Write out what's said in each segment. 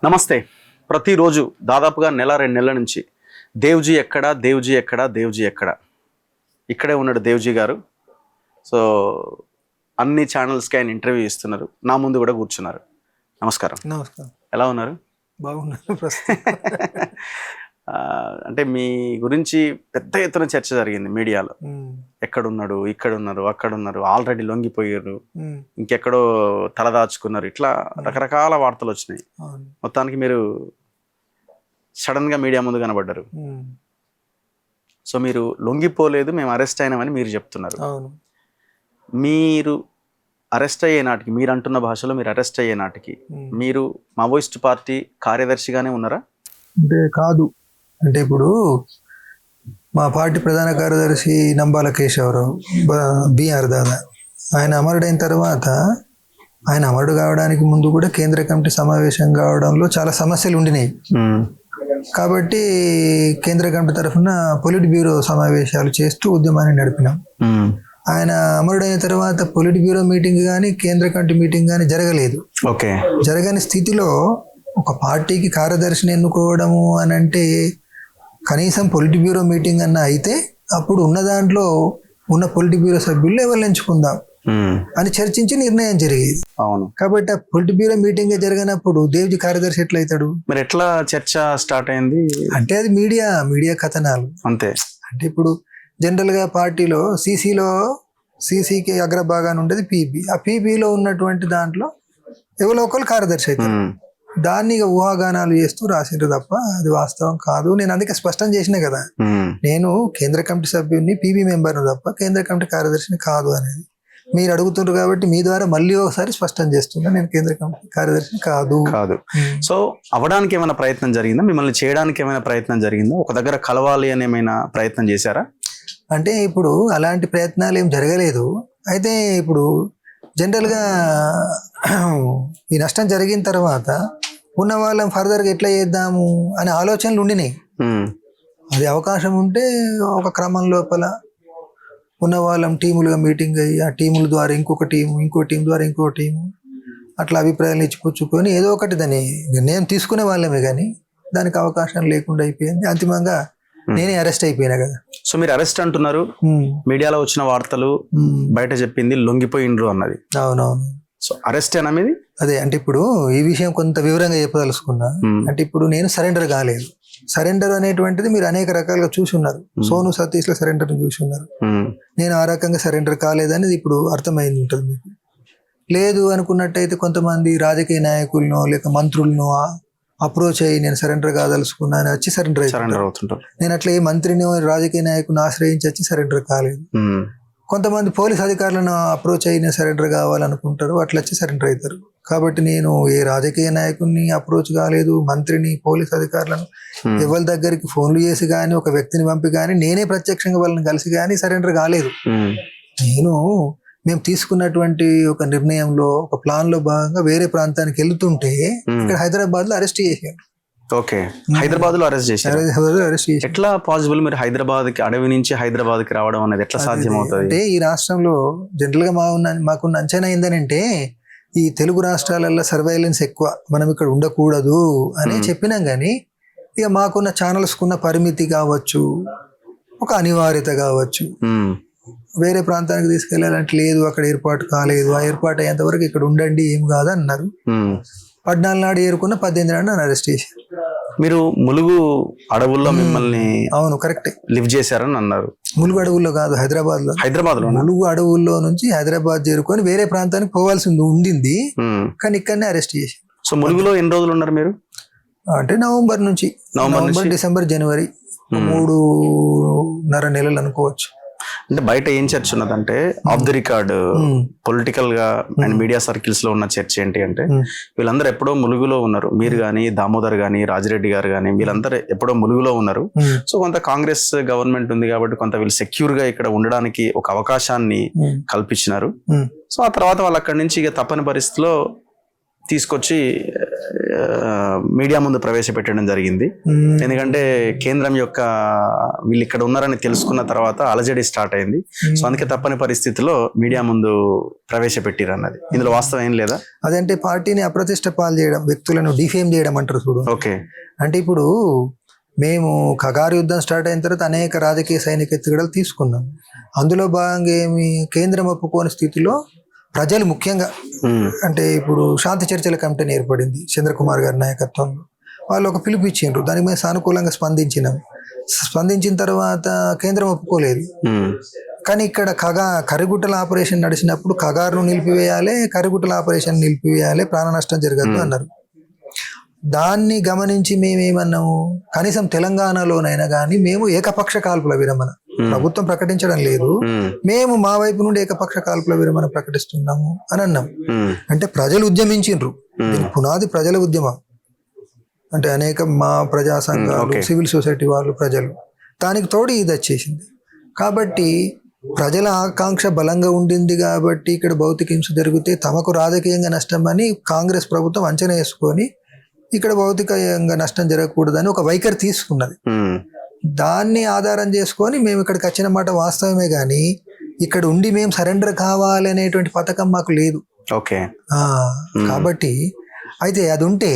నమస్తే. ప్రతిరోజు దాదాపుగా నెల 2 నెలల నుంచి దేవ్జీ ఎక్కడా దేవ్జీ ఎక్కడా దేవ్జీ ఎక్కడా ఇక్కడే ఉన్నాడు దేవ్జీ గారు. సో అన్ని ఛానల్స్కి ఆయన ఇంటర్వ్యూ ఇస్తున్నారు. నా ముందు కూడా కూర్చున్నారు. నమస్కారం. నమస్కారం. ఎలా ఉన్నారు? బాగున్నాను ప్రస్తుతం. అంటే మీ గురించి పెద్ద ఎత్తున చర్చ జరిగింది మీడియాలో. ఎక్కడున్నాడు, ఇక్కడున్నారు, అక్కడున్నారు, ఆల్రెడీ లొంగిపోయారు, ఇంకెక్కడో తలదాచుకున్నారు, ఇట్లా రకరకాల వార్తలు వచ్చినాయి. మొత్తానికి మీరు సడన్గా మీడియా ముందు కనబడ్డారు. సో మీరు లొంగిపోలేదు, మేము అరెస్ట్ అయినామని మీరు చెప్తున్నారు. మీరు అరెస్ట్ అయ్యే నాటికి, మీరు అంటున్న భాషలో మీరు అరెస్ట్ అయ్యే నాటికి మీరు మావోయిస్ట్ పార్టీ కార్యదర్శిగానే ఉన్నారా? అంటే కాదు. అంటే ఇప్పుడు మా పార్టీ ప్రధాన కార్యదర్శి నంబాల కేశవరావు బిఆర్ దాదా, ఆయన అమరుడైన తర్వాత, ఆయన అమరుడు కావడానికి ముందు కూడా కేంద్ర కమిటీ సమావేశం కావడంలో చాలా సమస్యలు ఉండినాయి. కాబట్టి కేంద్ర కమిటీ తరఫున పొలిట్ బ్యూరో సమావేశాలు చేస్తూ ఉద్యమాన్ని నడిపినాం. ఆయన అమరుడైన తర్వాత పొలిట్ బ్యూరో మీటింగ్ కానీ కేంద్ర కమిటీ మీటింగ్ కానీ జరగలేదు. జరగని స్థితిలో ఒక పార్టీకి కార్యదర్శిని ఎన్నుకోవడము అని అంటే కనీసం పొలిట్ బ్యూరో మీటింగ్ అన్న అయితే అప్పుడు ఉన్న దాంట్లో ఉన్న పొలిట్ బ్యూరో సభ్యులు ఎవరు ఎంచుకుందాం అని చర్చించి నిర్ణయం జరిగేది. అవును. కాబట్టి ఆ పొలిట్ బ్యూరో మీటింగ్ జరిగినప్పుడు దేవ్జీ కార్యదర్శి ఎట్లా అవుతాడు? మరి ఎట్లా చర్చ స్టార్ట్ అయింది? అంటే అది మీడియా కథనాలు అంతే. అంటే ఇప్పుడు జనరల్ గా పార్టీలో సీసీకి అగ్రభాగాన్ని ఉండేది పీబీ. ఆ పీబీలో ఉన్నటువంటి దాంట్లో ఎవరో ఒకరు కార్యదర్శి అవుతారు. దాన్ని ఊహాగానాలు చేస్తూ రాసిండ్రు తప్ప అది వాస్తవం కాదు. నేను అందుకే స్పష్టం చేసినా కదా, నేను కేంద్ర కమిటీ సభ్యుని, పీబీ మెంబర్ను తప్ప కేంద్ర కమిటీ కార్యదర్శిని కాదు అనేది. మీరు అడుగుతుండ్రు కాబట్టి మీ ద్వారా మళ్ళీ ఒకసారి స్పష్టం చేస్తున్నా, నేను కేంద్ర కమిటీ కార్యదర్శిని కాదు. సో అవడానికి ఏమైనా ప్రయత్నం జరిగిందా? మిమ్మల్ని చేయడానికి ఏమైనా ప్రయత్నం జరిగిందా? ఒక దగ్గర కలవాలి అని ఏమైనా ప్రయత్నం చేశారా? అంటే ఇప్పుడు అలాంటి ప్రయత్నాలు ఏం జరగలేదు. అయితే ఇప్పుడు జనరల్గా ఈ నష్టం జరిగిన తర్వాత ఉన్న వాళ్ళని ఫర్దర్గా ఎట్లా చేద్దాము అనే ఆలోచనలు ఉండినాయి. అది అవకాశం ఉంటే ఒక క్రమం లోపల ఉన్న వాళ్ళం టీములుగా మీటింగ్ అయ్యి ఆ టీముల ద్వారా ఇంకో టీం ద్వారా ఇంకో టీము అట్లా అభిప్రాయాలు ఇచ్చిపుచ్చుకొని ఏదో ఒకటి దాన్ని నిర్ణయం తీసుకునే వాళ్ళమే. కానీ దానికి అవకాశం లేకుండా అయిపోయింది. అంతిమంగా నేనే అరెస్ట్ అయిపోయినా కదా. సో మీరు అరెస్ట్ అంటున్నారు, మీడియాలో వచ్చిన వార్తలు బయట చెప్పింది లొంగిపోయిండ్రు అన్నది. అవునవును. సో అరెస్ట్ ఏనా మీది? అదే. అంటే ఇప్పుడు ఈ విషయం కొంత వివరంగా చెప్పదలుచుకున్నా. అంటే ఇప్పుడు నేను సరెండర్ కాలేదు. సరెండర్ అనేటువంటిది మీరు అనేక రకాలుగా చూసి ఉన్నారు. సోను సతీష్ లో సరెండర్ చూసి ఉన్నారు. నేను ఆ రకంగా సరెండర్ కాలేదనేది ఇప్పుడు అర్థమైంది ఉంటుంది మీకు. లేదు అనుకున్నట్టయితే కొంతమంది రాజకీయ నాయకులను లేక మంత్రులను అప్రోచ్ అయ్యి నేను సరెండర్ కాదలుచుకున్నాను వచ్చి సరెండర్ అవుతుంటారు. నేను అట్లా ఏ మంత్రిని రాజకీయ నాయకుని ఆశ్రయించి వచ్చి సరెండర్ కాలేదు. కొంతమంది పోలీస్ అధికారులను అప్రోచ్ అయ్యి నేను సరెండర్ కావాలనుకుంటారు, అట్లా వచ్చి సరెండర్ అవుతారు. కాబట్టి నేను ఏ రాజకీయ నాయకుడిని అప్రోచ్ కాలేదు, మంత్రిని, పోలీస్ అధికారులను ఎవరి దగ్గరికి ఫోన్లు చేసి కానీ ఒక వ్యక్తిని పంపి కానీ నేనే ప్రత్యక్షంగా వాళ్ళని కలిసి కానీ సరెండర్ కాలేదు. మేము తీసుకున్నటువంటి ఒక నిర్ణయంలో ఒక ప్లాన్ లో భాగంగా వేరే ప్రాంతానికి వెళ్తుంటే ఇక్కడ హైదరాబాద్ లో అరెస్ట్ చేశారు. హైదరాబాద్ లో అరెస్ట్ చేశారు. ఎట్లా పాసిబుల్? మీరు హైదరాబాద్ కి, అడవి నుంచి హైదరాబాద్ కి రావడం అనేది ఎట్లా సాధ్యం అవుతుంది? అంటే ఈ రాష్ట్రంలో జనరల్ గా మాకున్న అంచనా ఏంటంటే ఈ తెలుగు రాష్ట్రాలలో సర్వైలెన్స్ ఎక్కువ, మనం ఇక్కడ ఉండకూడదు అని చెప్పినాం. కానీ ఇక మాకున్న ఛానల్స్ కున్న పరిమితి కావచ్చు, ఒక అనివార్యత కావచ్చు, వేరే ప్రాంతానికి తీసుకెళ్లాలంటే లేదు, అక్కడ ఏర్పాటు కాలేదు, ఆ ఏర్పాటు అయ్యేంత వరకు ఇక్కడ ఉండండి, ఏం కాదు అన్నారు. 14 నాడు ఏరుకున్న 18 నాడు నన్ను అరెస్ట్ చేశారు. మీరు ములుగు అడవుల్లో మిమ్మల్ని? అవును, కరెక్టే. లివ్ చేశారని అన్నారు. ములుగు అడవుల్లో కాదు, హైదరాబాద్ లో. ములుగు అడవుల్లో నుంచి హైదరాబాద్ చేరుకొని వేరే ప్రాంతానికి పోవాల్సి ఉండింది, కానీ ఇక్కడనే అరెస్ట్ చేశారు. సో ములుగులో ఎన్ని రోజులు ఉన్నారు మీరు? అంటే నవంబర్, డిసెంబర్, జనవరి 3.5 నెలలు అనుకోవచ్చు. అంటే బయట ఏం చర్చ ఉన్నదంటే, ఆఫ్ ది రికార్డ్ పొలిటికల్ గా అండ్ మీడియా సర్కిల్స్ లో ఉన్న చర్చ ఏంటి అంటే, వీళ్ళందరూ ఎప్పుడో ములుగులో ఉన్నారు. మీరు గానీ, దామోదర్ గానీ, రాజిరెడ్డి గారు గానీ, వీళ్ళందరూ ఎప్పుడో ములుగులో ఉన్నారు. సో కొంత కాంగ్రెస్ గవర్నమెంట్ ఉంది కాబట్టి కొంత వీళ్ళు సెక్యూర్ గా ఇక్కడ ఉండడానికి ఒక అవకాశాన్ని కల్పించినారు. సో ఆ తర్వాత వాళ్ళు అక్కడి నుంచి ఇక తప్పని పరిస్థితిలో తీసుకొచ్చి మీడియా ముందు ప్రవేశపెట్టడం జరిగింది. ఎందుకంటే కేంద్రం యొక్క వీళ్ళు ఇక్కడ ఉన్నారని తెలుసుకున్న తర్వాత అలజడి స్టార్ట్ అయింది. సో అందుకే తప్పని పరిస్థితిలో మీడియా ముందు ప్రవేశపెట్టిరు అన్నది. ఇందులో వాస్తవం ఏం లేదా? అదంటే పార్టీని అప్రతిష్ట పాలు చేయడం, వ్యక్తులను డిఫేమ్ చేయడం అంటారు చూడు. ఓకే. అంటే ఇప్పుడు మేము ఖగార్ యుద్ధం స్టార్ట్ అయిన తర్వాత అనేక రాజకీయ సైనిక ఎత్తుగడలు తీసుకున్నాం. అందులో భాగంగా కేంద్రం ఒప్పుకోని స్థితిలో ప్రజలు ముఖ్యంగా అంటే ఇప్పుడు శాంతి చర్చల కమిటీని ఏర్పడింది చంద్రకుమార్ గారి నాయకత్వంలో. వాళ్ళు ఒక పిలుపు ఇచ్చిండ్రు, దాని మీద సానుకూలంగా స్పందించిన తర్వాత కేంద్రం ఒప్పుకోలేదు. కానీ ఇక్కడ కరిగుట్టల ఆపరేషన్ నడిచినప్పుడు ఖగార్ను నిలిపివేయాలి, కరిగుట్టల ఆపరేషన్ నిలిపివేయాలి, ప్రాణ నష్టం జరగద్దు అన్నారు. దాన్ని గమనించి మేమేమన్నాము, కనీసం తెలంగాణలోనైనా కానీ మేము ఏకపక్ష కాల్పుల విరమణ, ప్రభుత్వం ప్రకటించడం లేదు, మేము మా వైపు నుండి ఏకపక్ష కాల్పుల విరమణ ప్రకటిస్తున్నాము అని అన్నాం. అంటే ప్రజలు ఉద్యమించిండ్రు, పునాది ప్రజల ఉద్యమం. అంటే అనేక మా ప్రజా సంఘాలు, సివిల్ సొసైటీ వాళ్ళు, ప్రజలు, దానికి తోడు ఇది వచ్చేసింది. కాబట్టి ప్రజల ఆకాంక్ష బలంగా ఉండింది కాబట్టి ఇక్కడ భౌతిక హింస జరిగితే తమకు రాజకీయంగా నష్టం అని కాంగ్రెస్ ప్రభుత్వం అంచనా వేసుకొని ఇక్కడ భౌతికంగా నష్టం జరగకూడదని ఒక వైఖరి తీసుకున్నది. దాన్ని ఆధారం చేసుకొని మేము ఇక్కడికి వచ్చిన మాట వాస్తవమే, కానీ ఇక్కడ ఉండి మేము సరెండర్ కావాలి అనేటువంటి పథకం మాకు లేదు. ఓకే. కాబట్టి అయితే అది ఉంటే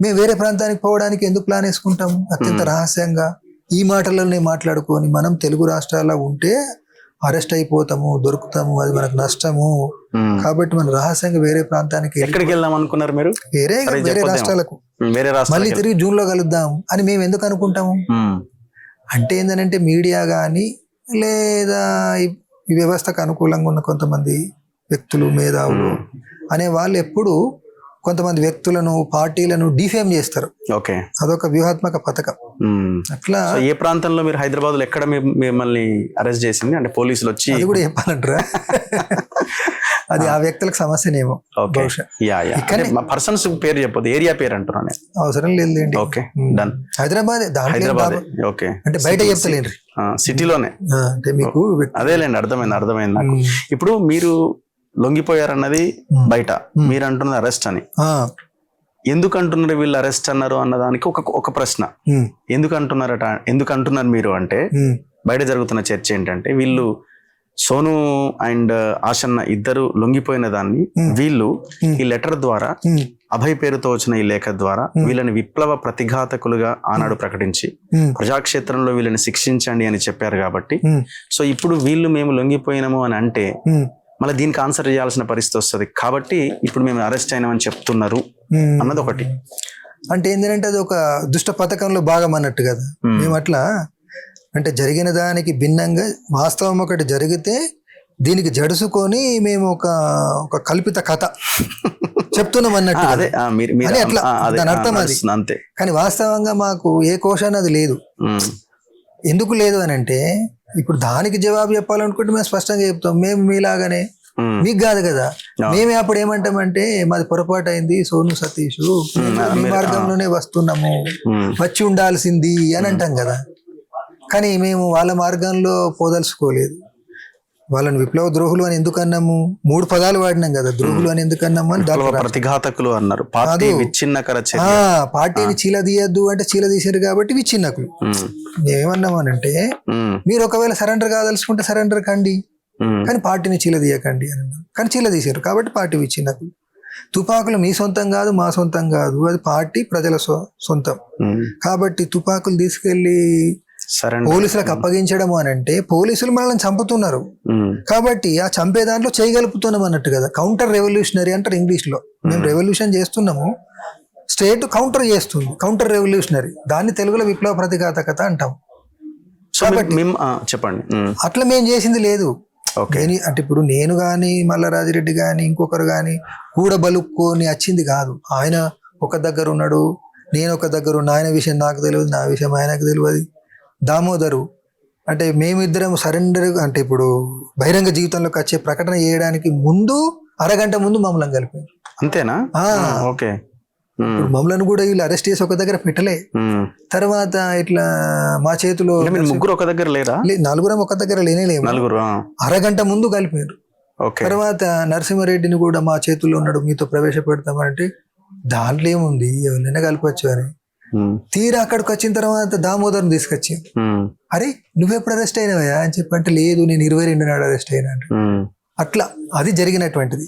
మేము వేరే ప్రాంతానికి పోవడానికి ఎందుకు ప్లాన్ వేసుకుంటాం? అత్యంత రహస్యంగా ఈ మాటలనే మాట్లాడుకొని మనం తెలుగు రాష్ట్రాల్లో ఉంటే అరెస్ట్ అయిపోతాము, దొరుకుతాము, అది మనకు నష్టము. కాబట్టి మనం రహస్యంగా వేరే ప్రాంతానికి ఎక్కడికి వెళ్దాం అనుకున్నారు మీరు? వేరే రాష్ట్రాలకు, మళ్ళీ తిరిగి జూన్ లో కలుద్దాం అని మేము ఎందుకు అనుకుంటాము? అంటే ఏంటంటే మీడియా కానీ లేదా ఈ వ్యవస్థకు అనుకూలంగా ఉన్న కొంతమంది వ్యక్తులు, మేధావులు అనే వాళ్ళు ఎప్పుడు కొంతమంది వ్యక్తులను, పార్టీలను డిఫేమ్ చేస్తారు. ఓకే. అదొక వ్యూహాత్మక పథకం. అట్లా ఏ ప్రాంతంలో మీరు హైదరాబాద్ లో ఎక్కడ మిమ్మల్ని అరెస్ట్ చేసింది? అంటే పోలీసులు వచ్చి అది కూడా చెప్పాలంటారా? అది ఆ వ్యక్తులకు సమస్యనేమో బహుశా. పర్సన్స్ పేరు చెప్పదు, ఏరియా పేరు అంటున్నాను. అవసరం లేదు. Okay, done. హైదరాబాద్. ఓకే. అంటే బయట చెప్తలేండి, సిటీలోనే. అంటే మీకు అదేలేండి, అర్థమైంది నాకు. ఇప్పుడు మీరు లొంగిపోయారన్నది బయట, మీరు అంటున్నది అరెస్ట్ అని. ఎందుకు అంటున్నారు వీళ్ళు అరెస్ట్ అన్నారు అన్నదానికి ఒక ప్రశ్న. ఎందుకు అంటున్నారు మీరు అంటే, బయట జరుగుతున్న చర్చ ఏంటంటే వీళ్ళు సోను అండ్ ఆశన్న ఇద్దరు లొంగిపోయిన దాన్ని వీళ్ళు ఈ లెటర్ ద్వారా, అభయ్ పేరుతో వచ్చిన ఈ లేఖ ద్వారా వీళ్ళని విప్లవ ప్రతిఘాతకులుగా ఆనాడు ప్రకటించి ప్రజాక్షేత్రంలో వీళ్ళని శిక్షించండి అని చెప్పారు. కాబట్టి సో ఇప్పుడు వీళ్ళు మేము లొంగిపోయినాము అని అంటే మళ్ళీ దీనికి ఆన్సర్ చేయాల్సిన పరిస్థితి వస్తుంది. కాబట్టి ఇప్పుడు మేము అరెస్ట్ అయినామని చెప్తున్నారు అన్నది ఒకటి. అంటే ఏంటంటే అది ఒక దుష్ట పథకంలో భాగం అన్నట్టు కదా. మేము అట్లా అంటే జరిగిన దానికి భిన్నంగా వాస్తవం ఒకటి జరిగితే దీనికి జడుసుకొని మేము ఒక కల్పిత కథ చెప్తున్నాం అన్నట్టు. అట్లా దాని అర్థం అది. అంతే. కానీ వాస్తవంగా మాకు ఏ కోశాన్ని అది లేదు. ఎందుకు లేదు అని అంటే, ఇప్పుడు దానికి జవాబు చెప్పాలనుకుంటే మేము స్పష్టంగా చెప్తాం. మేము మీలాగానే, మీకు కాదు కదా. మేమే అప్పుడు ఏమంటామంటే, మాది పొరపాటు అయింది సోను సతీష్, మీ మార్గంలోనే వస్తున్నాము, వచ్చి ఉండాల్సింది అని అంటాం కదా. కానీ మేము వాళ్ళ మార్గంలో పోదలుచుకోలేదు. వాళ్ళని విప్లవ ద్రోహులు అని ఎందుకు అన్నాము? 3 పదాలు వాడినాం కదా, ద్రోహులు అని ఎందుకు అన్నాము అని. ప్రతిఘాతకులు అన్నారు. పార్టీని చీలదీయద్దు అంటే చీలదీశారు కాబట్టి విచ్ఛిన్నకులు. మేమేమన్నాము అని అంటే, మీరు ఒకవేళ సరెండర్ కాదలుచుకుంటే సరెండర్ కండి, కానీ పార్టీని చీలదీయకండి అని అన్నాం. కానీ చీలదీశారు కాబట్టి పార్టీ విచ్ఛిన్నకులు. తుపాకులు మీ సొంతం కాదు, మా సొంతం కాదు, అది పార్టీ ప్రజల సొంతం. కాబట్టి తుపాకులు తీసుకెళ్లి పోలీసులకు అప్పగించడము అని అంటే, పోలీసులు మనల్ని చంపుతున్నారు కాబట్టి ఆ చంపే దాంట్లో చేయగలుపుతున్నాం అన్నట్టు కదా. కౌంటర్ రెవల్యూషనరీ అంటారు ఇంగ్లీష్ లో. మేము రెవల్యూషన్ చేస్తున్నాము, స్టేట్ కౌంటర్ చేస్తుంది, కౌంటర్ రెవల్యూషనరీ. దాన్ని తెలుగులో విప్లవ ప్రతిఘాతకత అంటాం. కాబట్టి చెప్పండి, అట్లా మేము చేసింది లేదు. అంటే ఇప్పుడు నేను గాని, మల్లారాజిరెడ్డి గాని, ఇంకొకరు గాని కూడబలుక్కొని వచ్చింది కాదు. ఆయన ఒక దగ్గర ఉన్నాడు, నేను ఒక దగ్గర ఉన్నా. ఆయన విషయం నాకు తెలియదు, నా విషయం ఆయనకు తెలియదు. దామోదరు అంటే మేమిద్దరం సరెండర్ అంటే ఇప్పుడు బహిరంగ జీవితంలోకి వచ్చే ప్రకటన చేయడానికి ముందు అరగంట ముందు మమ్మల్ని కలిపారు. అంతేనా? ఓకే. మమ్మల్ని కూడా వీళ్ళు అరెస్ట్ చేసి ఒక దగ్గర పెట్టలే. తర్వాత ఇట్లా మా చేతిలో ముగ్గురు ఒక దగ్గర లేరా? 4 ఒక దగ్గర లేనేలేము. అరగంట ముందు కలిపారు. తర్వాత నరసింహారెడ్డిని కూడా మా చేతుల్లో ఉన్నాడు, మీతో ప్రవేశపెడతామంటే దాంట్లో ఏముంది ఎవరైనా కలపచ్చు అని. తీరా అక్కడికి వచ్చిన తర్వాత దామోదర్ని తీసుకొచ్చి అరే నువ్వెప్పుడు అరెస్ట్ అయినావా అని చెప్పంటే లేదు నేను 22 నాడు అరెస్ట్ అయినా అంటే అట్లా అది జరిగినటువంటిది.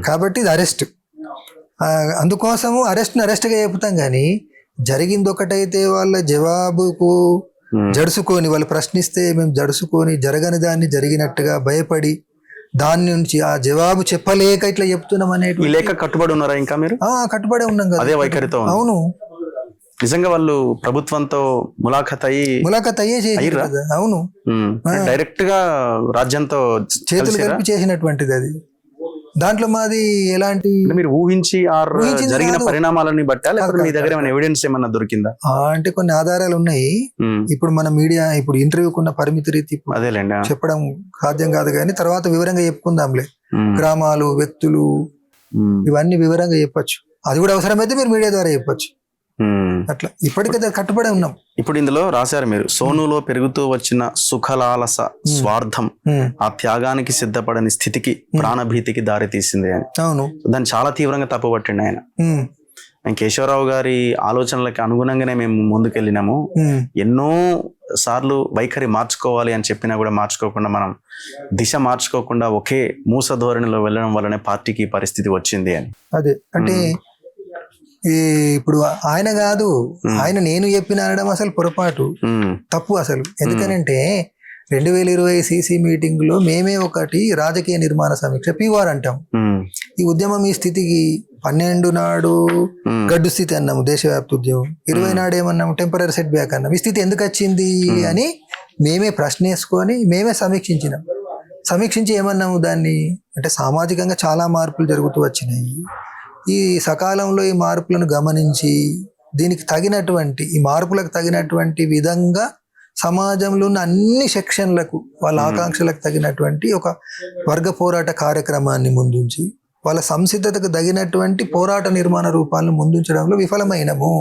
కాబట్టి ఇది అరెస్ట్. అందుకోసము అరెస్ట్గా చెప్తాం కానీ జరిగింది ఒకటైతే వాళ్ళ జవాబుకు జడుసుకొని వాళ్ళు ప్రశ్నిస్తే మేము జడుసుకొని జరగని దాన్ని జరిగినట్టుగా భయపడి దాని నుంచి ఆ జవాబు చెప్పలేక ఇట్లా చెప్తున్నాం అనేటువంటి లేక కట్టుబడి ఉన్నారా ఇంకా మీరు? కట్టుబడే ఉన్నాం కదా అదే వైఖరితో. అవును నిజంగా వాళ్ళు ప్రభుత్వంతో ములాఖత్ అయ్యే చేసారు కదా. అవును డైరెక్ట్ గా రాజ్యంతో చేతులు కలిపి చేసినటువంటిది అది. దాంట్లో మాది ఎలాంటి మీరు ఊహించి జరిగిన పరిణామాలని బట్టా లేకపోతే మీ దగ్గర ఏమైనా ఎవిడెన్స్ ఏమన్నా దొరికిందా? అంటే కొన్ని ఆధారాలు ఉన్నాయి. ఇప్పుడు మన మీడియా ఇప్పుడు ఇంటర్వ్యూకున్న పరిమితి రీతి అదేలేండి చెప్పడం సాధ్యం కాదు కానీ తర్వాత వివరంగా చెప్పుకుందాంలే. గ్రామాలు, వ్యక్తులు ఇవన్నీ వివరంగా చెప్పొచ్చు. అది కూడా అవసరమైతే మీరు మీడియా ద్వారా చెప్పొచ్చు. అట్లా ఇప్పటికైతే కట్టుబడి ఉన్నాం. ఇప్పుడు ఇందులో రాశారు మీరు, సోనులో పెరుగుతూ వచ్చిన సుఖలాలస స్వార్థం ఆ త్యాగానికి సిద్ధపడని స్థితికి ప్రాణభీతికి దారి తీసింది అని. అవును, దాన్ని చాలా తీవ్రంగా తప్పుపట్టిండు ఆయన. కేశవరావు గారి ఆలోచనలకి అనుగుణంగానే మేము ముందుకెళ్ళినాము. ఎన్నో సార్లు వైఖరి మార్చుకోవాలి అని చెప్పినా కూడా మార్చుకోకుండా, మనం దిశ మార్చుకోకుండా ఒకే మూస ధోరణిలో వెళ్ళడం వల్లనే పార్టీకి ఈ పరిస్థితి వచ్చింది అని. అదే అంటే ఇప్పుడు ఆయన కాదు, ఆయన నేను చెప్పిన అనడం అసలు పొరపాటు, తప్పు అసలు. ఎందుకనంటే 2020 సిసి మీటింగ్ లో మేమే ఒకటి రాజకీయ నిర్మాణ సమీక్ష పీవార్ అంటాం. ఈ ఉద్యమం ఈ స్థితికి 12 నాడు గడ్డు స్థితి అన్నాము, దేశవ్యాప్త ఉద్యమం. 20 నాడు ఏమన్నాము, టెంపరరీ సెట్ బ్యాక్ అన్నాం. ఈ స్థితి ఎందుకు వచ్చింది అని మేమే ప్రశ్న వేసుకొని మేమే సమీక్షించినాం. సమీక్షించి ఏమన్నాము దాన్ని అంటే సామాజికంగా చాలా మార్పులు జరుగుతూ వచ్చినాయి. ఈ సకాలంలో ఈ మార్పులను గమనించి దీనికి తగినటువంటి ఈ మార్పులకు తగినటువంటి విధంగా సమాజంలో ఉన్న అన్ని సెక్షన్లకు వాళ్ళ ఆకాంక్షలకు తగినటువంటి ఒక వర్గ పోరాట కార్యక్రమాన్ని ముందుంచి వాళ్ళ సంసిద్ధతకు తగినటువంటి పోరాట నిర్మాణ రూపాలను ముందుంచడంలో విఫలమైనము.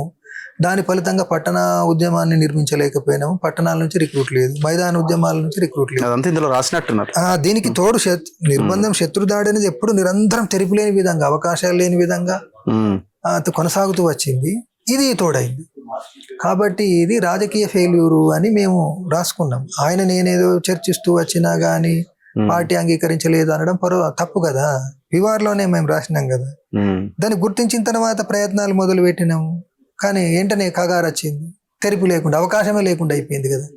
దాని ఫలితంగా పట్టణ ఉద్యమాన్ని నిర్మించలేకపోయినాము. పట్టణాల నుంచి రిక్రూట్ లేదు, మైదాన ఉద్యమాల నుంచి రిక్రూట్ లేదు. ఇందులో రాసినట్టున్నారు. దీనికి తోడు నిర్బంధం, శత్రుదాడి అనేది ఎప్పుడు నిరంతరం తెరిపిలేని విధంగా, అవకాశాలు లేని విధంగా కొనసాగుతూ వచ్చింది. ఇది తోడైంది. కాబట్టి ఇది రాజకీయ ఫెయిల్యూరు అని మేము రాసుకున్నాం. ఆయన నేనేదో చర్చిస్తూ వచ్చినా గానీ పార్టీ అంగీకరించలేదు అనడం తప్పు కదా. వివార్లోనే మేము రాసినాం కదా. దాన్ని గుర్తించిన తర్వాత ప్రయత్నాలు మొదలు పెట్టినాము. కానీ ఏంటనే కగారు వచ్చింది, తెరిపి లేకుండా, అవకాశమే లేకుండా అయిపోయింది కదా.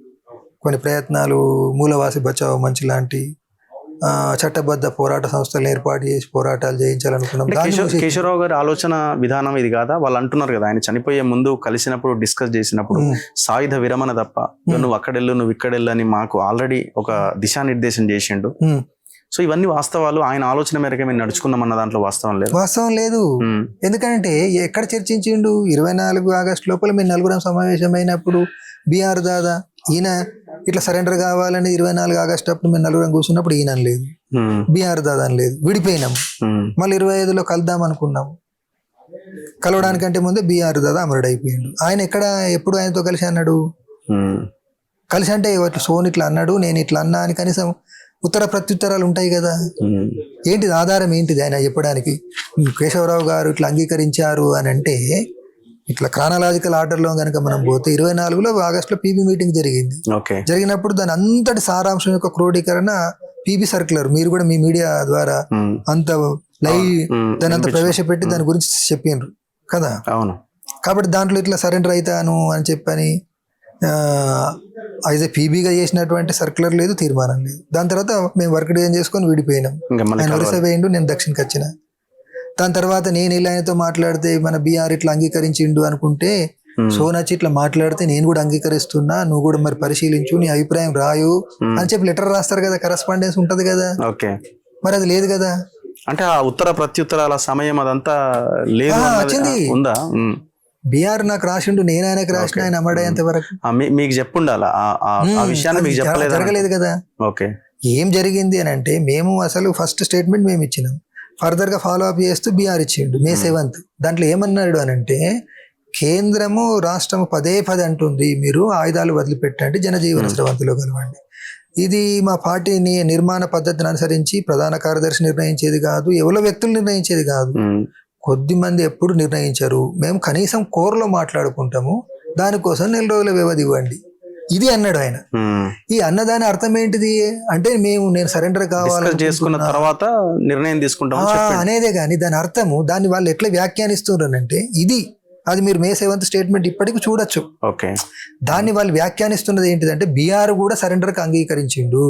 కొన్ని ప్రయత్నాలు మూలవాసి బచావ్ మంచి లాంటి చట్టబద్ధ పోరాట సంస్థలు ఏర్పాటు చేసి పోరాటాలు చేయించాలనుకున్నాం. కేశవరావు గారి ఆలోచన విధానం ఇది కాదా? వాళ్ళు అంటున్నారు కదా, ఆయన చనిపోయే ముందు కలిసినప్పుడు డిస్కస్ చేసినప్పుడు సాయుధ విరమణ తప్ప నువ్వు అక్కడెళ్ళు నువ్వు ఇక్కడెళ్ళు అని మాకు ఆల్రెడీ ఒక దిశానిర్దేశం చేసిండు. సో ఇవన్నీ వాస్తవాలు. ఆయన ఆలోచన మేరకే మేము నడుచుకున్నాం అన్న దాంట్లో వాస్తవం లేదు. ఎందుకంటే ఎక్కడ చర్చించిండు? 24 ఆగస్టు లోపల మేము నలుగురం సమావేశమైనప్పుడు బిఆర్ దాదా ఈయన ఇట్లా సరెండర్ కావాలని 24 ఆగస్టు అప్పుడు మేము నలుగురం కూర్చున్నప్పుడు ఈయన లేదు, బిఆర్ దాదా లేదు, విడిపోయినాము. మళ్ళీ 25లో కలుద్దాం అనుకున్నాము. కలవడానికంటే ముందే బిఆర్ దాదా అమరుడు అయిపోయిండు. ఆయన ఎప్పుడు ఆయనతో కలిసి అన్నాడు? కలిసి అంటే సోన్ ఇట్లా అన్నాడు, నేను ఇట్లా అన్నా అని కనీసం ఉత్తర ప్రత్యుత్తరాలు ఉంటాయి కదా. ఏంటిది ఆధారం ఏంటిది ఆయన చెప్పడానికి? కేశవరావు గారు ఇట్లా అంగీకరించారు అని అంటే ఇట్లా క్రానలాజికల్ ఆర్డర్లో కనుక మనం పోతే 24లో ఆగస్టులో పీబీ మీటింగ్ జరిగింది. జరిగినప్పుడు దాని అంతటి సారాంశం యొక్క క్రోడీకరణ పీబీ సర్క్యులర్ మీరు కూడా మీ మీడియా ద్వారా అంత లైవ్ దాని అంతా ప్రవేశపెట్టి దాని గురించి చెప్పిండ్రు కదా. అవును. కాబట్టి దాంట్లో ఇట్లా సరెండర్ అవుతాను అని చెప్పని అయితే పీబీగా చేసినటువంటి సర్క్యులర్ లేదు, తీర్మానం లేదు. దాని తర్వాత మేము వర్క్ డిజైన్ చేసుకొని విడిపోయినాం. ఆయన వరుస వేయండు, నేను దక్షిణకి వచ్చిన. దాని తర్వాత నేను ఇలా ఆయనతో మాట్లాడితే మన బీఆర్ ఇట్లా అంగీకరించిండు అనుకుంటే సోనచ్చి ఇట్లా మాట్లాడితే నేను కూడా అంగీకరిస్తున్నా, నువ్వు కూడా మరి పరిశీలించు, నీ అభిప్రాయం రాయు అని చెప్పి లెటర్ రాస్తారు కదా, కరస్పాండెన్స్ ఉంటది కదా. మరి అది లేదు కదా. అంటే ఆ ఉత్తర ప్రత్యుత్తరాల సమయం అదంతా లేదు వచ్చింది. ఉందా? బిఆర్ నాకు రాసిండు, నేను ఆయనకు రాసిన, ఆయన అమ్మడేంత వరకు మీకు చెప్పుండాలా ఆ విషయాన్ని? మీకు జరగలేదు కదా. ఏం జరిగింది అని అంటే మేము అసలు ఫస్ట్ స్టేట్మెంట్ మేము ఇచ్చినాం, ఫర్దర్ గా ఫాలో అప్ చేస్తూ బిఆర్ ఇచ్చిండు May 7th. దాంట్లో ఏమన్నాడు అని అంటే కేంద్రము రాష్ట్రము పదే అంటుంది మీరు ఆయుధాలు వదిలిపెట్టండి, జనజీవన స్రవంతిలో కలవండి. ఇది మా పార్టీ నిర్మాణ పద్ధతిని అనుసరించి ప్రధాన కార్యదర్శి నిర్ణయించేది కాదు, ఎవరో వ్యక్తులు నిర్ణయించేది కాదు. కొద్ది మంది ఎప్పుడు నిర్ణయించరు, మేము కనీసం కోర్లో మాట్లాడుకుంటాము, దానికోసం 4 రోజుల వ్యవధి ఇవ్వండి, ఇది అన్నాడు ఆయన. ఈ అన్నదాని అర్థం ఏంటిది అంటే నేను సరెండర్ కావాలి చేసుకున్న తర్వాత నిర్ణయం తీసుకుంటాం అనేదే కానీ దాని అర్థము దాన్ని వాళ్ళు ఎట్లా వ్యాఖ్యానిస్తున్నారంటే ఇది అది మీరు May 7th స్టేట్మెంట్ ఇప్పటికి చూడొచ్చు. ఓకే, దాన్ని వాళ్ళు వ్యాఖ్యానిస్తున్నది ఏంటిదంటే బీఆర్ కూడా సరెండర్కి అంగీకరించిండు.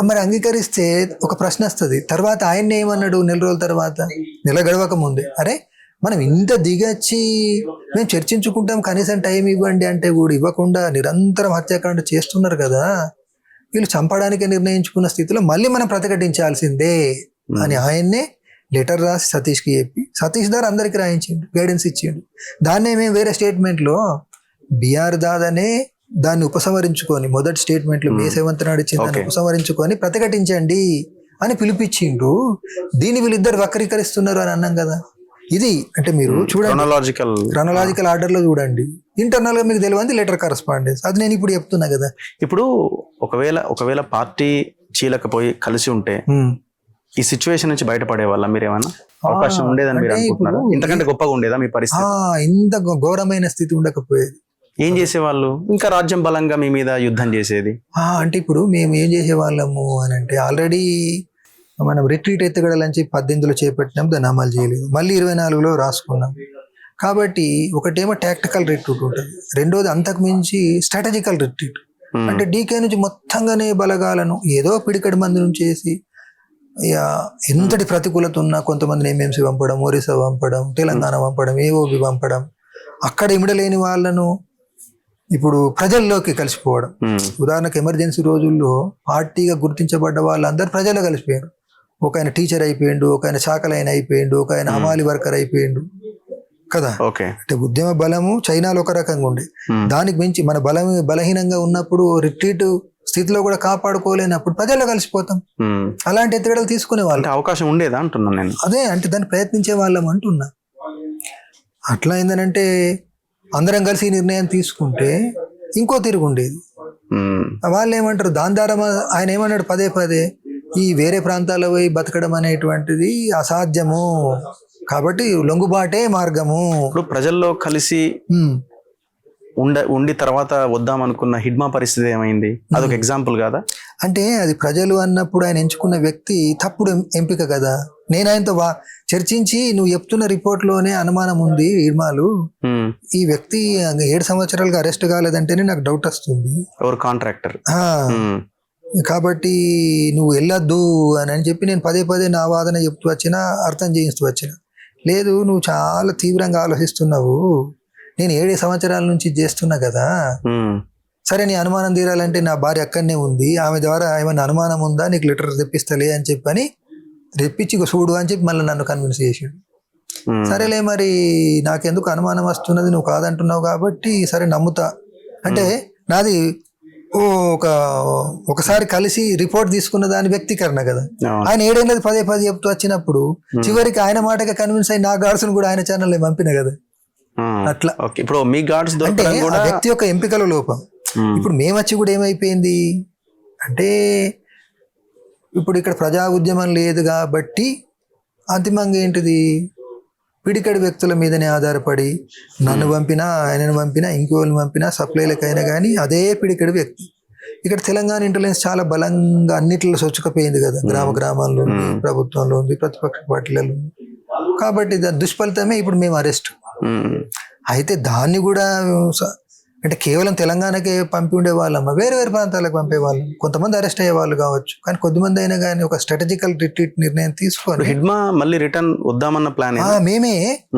మరి అంగీకరిస్తే ఒక ప్రశ్న వస్తుంది, తర్వాత ఆయన ఏమన్నాడు 4 రోజుల తర్వాత, నెల గడవక ముందే, అరే మనం ఇంత దిగచ్చి మేము చర్చించుకుంటాం కనీసం టైం ఇవ్వండి అంటే కూడా ఇవ్వకుండా నిరంతరం హత్యాకాండ చేస్తున్నారు కదా, వీళ్ళు చంపడానికి నిర్ణయించుకున్న స్థితిలో మళ్ళీ మనం ప్రతిఘటించాల్సిందే అని ఆయన్నే లెటర్ రాసి సతీష్కి చెప్పి సతీష్ దారు అందరికి రాయించిండు, గైడెన్స్ ఇచ్చిండు. దాన్నే మేము వేరే స్టేట్మెంట్లో బీఆర్ దాదనే దాన్ని ఉపసంహరించుకొని మొదటి స్టేట్మెంట్లో May 7th నాడు ఇచ్చిన దాన్ని ఉపసంహరించుకొని ప్రతిఘటించండి అని పిలిపించిండ్రు. దీన్ని వీళ్ళిద్దరు వక్రీకరిస్తున్నారు అని అన్నాం కదా. ఇది అంటే మీరు చూడండి క్రొనాలజికల్ ఆర్డర్ లో చూడండి, ఇంటర్నల్ గా మీకు తెలియదు లెటర్ కరస్పాండెన్స్, అది నేను ఇప్పుడు చెప్తున్నా కదా. ఇప్పుడు ఒకవేళ పార్టీ చీలకపోయి కలిసి ఉంటే ఈ సిచ్యువేషన్ నుంచి బయటపడే వల్ల మీరేమన్నా అవకాశం ఉండేదని మీరు అనుకుంటున్నారా? ఇంతకంటే గొప్పగా ఉండేదా మీ పరిస్థితి? ఇంత ఘోరమైన స్థితి ఉండకపోయేది. ఏం చేసేవాళ్ళు? ఇంకా రాజ్యం బలంగా మీ మీద యుద్ధం చేసేది. అంటే ఇప్పుడు మేము ఏం చేసేవాళ్ళము అని అంటే ఆల్రెడీ మనం రిట్రీట్ ఎత్తుగడలని చెప్పి 18లో చేపట్టినాం, దాన్ని అమలు చేయలేదు, మళ్ళీ 24లో రాసుకున్నాం. కాబట్టి ఒకటేమో టాక్టికల్ రిట్రీట్ ఉంటుంది, రెండోది అంతకు మించి స్ట్రాటజికల్ రిట్రీట్. అంటే డీకే నుంచి మొత్తంగానే బలగాలను ఏదో పిడికడి మంది నుంచి చేసి ఎంతటి ప్రతికూలత ఉన్నా కొంతమందిని ఎంఎంసీ పంపడం, ఒరిస్సా పంపడం, తెలంగాణ పంపడం, ఏఓబి పంపడం, అక్కడ ఇమిడలేని వాళ్ళను ఇప్పుడు ప్రజల్లోకి కలిసిపోవడం. ఉదాహరణకు ఎమర్జెన్సీ రోజుల్లో పార్టీగా గుర్తించబడ్డ వాళ్ళందరూ ప్రజల్లో కలిసిపోయారు. ఒక ఆయన టీచర్ అయిపోయిండు, ఒక ఆయన శాఖలైన అయిపోయిండు, ఒక ఆయన హమాలి వర్కర్ అయిపోయిండు కదా. అంటే ఉద్యమ బలము చైనాలో ఒక రకంగా ఉండే, దానికి మించి మన బలహీనంగా ఉన్నప్పుడు రిట్రీట్ స్థితిలో కూడా కాపాడుకోలేనప్పుడు ప్రజల్లో కలిసిపోతాం. అలాంటి ఎత్తుగడలు తీసుకునే వాళ్ళు అవకాశం ఉండేదా అంటున్నాను నేను. అదే అంటే దాన్ని ప్రయత్నించే వాళ్ళం అంటున్నా. అట్లా ఏందనంటే అందరం కలిసి నిర్ణయం తీసుకుంటే ఇంకో తిరుగు ఉండేది. వాళ్ళు ఏమంటారు దాని ద్వారా ఆయన ఏమన్నాడు పదే ఈ వేరే ప్రాంతాల్లో పోయి బతకడం అనేటువంటిది అసాధ్యము, కాబట్టి లొంగుబాటే మార్గము. ఇప్పుడు ప్రజల్లో కలిసి ఉండి తర్వాత వద్దాం అనుకున్న హిడ్మా పరిస్థితి ఏమైంది? అదొక ఎగ్జాంపుల్ కాదా? అంటే అది ప్రజలు అన్నప్పుడు ఆయన ఎంచుకున్న వ్యక్తి తప్పుడు ఎంపిక కదా. నేను ఆయనతో చర్చించి నువ్వు చెప్తున్న రిపోర్ట్లోనే అనుమానం ఉంది హిడ్మాలు, ఈ వ్యక్తి 7 సంవత్సరాలుగా అరెస్ట్ కాలేదంటేనే నాకు డౌట్ వస్తుంది, ఎవరు కాంట్రాక్టర్, కాబట్టి నువ్వు వెళ్ళొద్దు అని చెప్పి నేను పదే నా వాదన చెప్తూ వచ్చినా, అర్థం చేయిస్తూ వచ్చిన. లేదు నువ్వు చాలా తీవ్రంగా ఆలోచిస్తున్నావు, నేను 7 సంవత్సరాల నుంచి చేస్తున్నా కదా, సరే నీ అనుమానం తీరాలంటే నా భార్య అక్కడనే ఉంది, ఆమె ద్వారా ఏమైనా అనుమానం ఉందా, నీకు లెటర్ తెప్పిస్తలే అని చెప్పని తెప్పించి చూడు అని చెప్పి మళ్ళీ నన్ను కన్విన్స్ చేసాడు. సరేలే మరి నాకెందుకు అనుమానం వస్తున్నది, నువ్వు కాదంటున్నావు కాబట్టి సరే నమ్ముతా అంటే నాది ఒకసారి కలిసి రిపోర్ట్ తీసుకున్న దాని వ్యక్తీకరణ కదా. ఆయన 7 ఏళ్ళది పదే చెప్తూ వచ్చినప్పుడు చివరికి ఆయన మాటగా కన్విన్స్ అయ్యి నా గాడ్స్ కూడా ఆయన ఛానల్ పంపిన కదా. అట్లా ఇప్పుడు మీ గార్డ్స్ అంటే వ్యక్తి యొక్క ఎంపికల లోపం. ఇప్పుడు మేము వచ్చి కూడా ఏమైపోయింది అంటే ఇప్పుడు ఇక్కడ ప్రజా ఉద్యమం లేదు కాబట్టి అంతిమంగా ఏంటిది పిడికడి వ్యక్తుల మీదనే ఆధారపడి నన్ను పంపినా, ఆయనను పంపినా, ఇంకోళ్ళని పంపినా, సప్లైలకైనా కానీ అదే పిడికడి వ్యక్తి. ఇక్కడ తెలంగాణ ఇంటెలిజెన్స్ చాలా బలంగా అన్నిట్లో సొచ్చుకపోయింది కదా, గ్రామాల్లో ఉంది, ప్రభుత్వంలో ఉంది, ప్రతిపక్ష పార్టీలలో ఉంది. కాబట్టి దుష్ఫలితమే ఇప్పుడు మేము అరెస్ట్. అయితే దాన్ని కూడా అంటే కేవలం తెలంగాణకే పంపి ఉండే వాళ్ళమ్మ, వేరే ప్రాంతాలకు పంపేవాళ్ళం. కొంతమంది అరెస్ట్ అయ్యే వాళ్ళు కావచ్చు, కానీ కొద్దిమంది అయినా కానీ ఒక స్ట్రాటజికల్ రిట్రీట్ నిర్ణయం తీసుకొని హిడ్మా మళ్ళీ రిటర్న్ వద్దామన్న ప్లాన్ మేమే.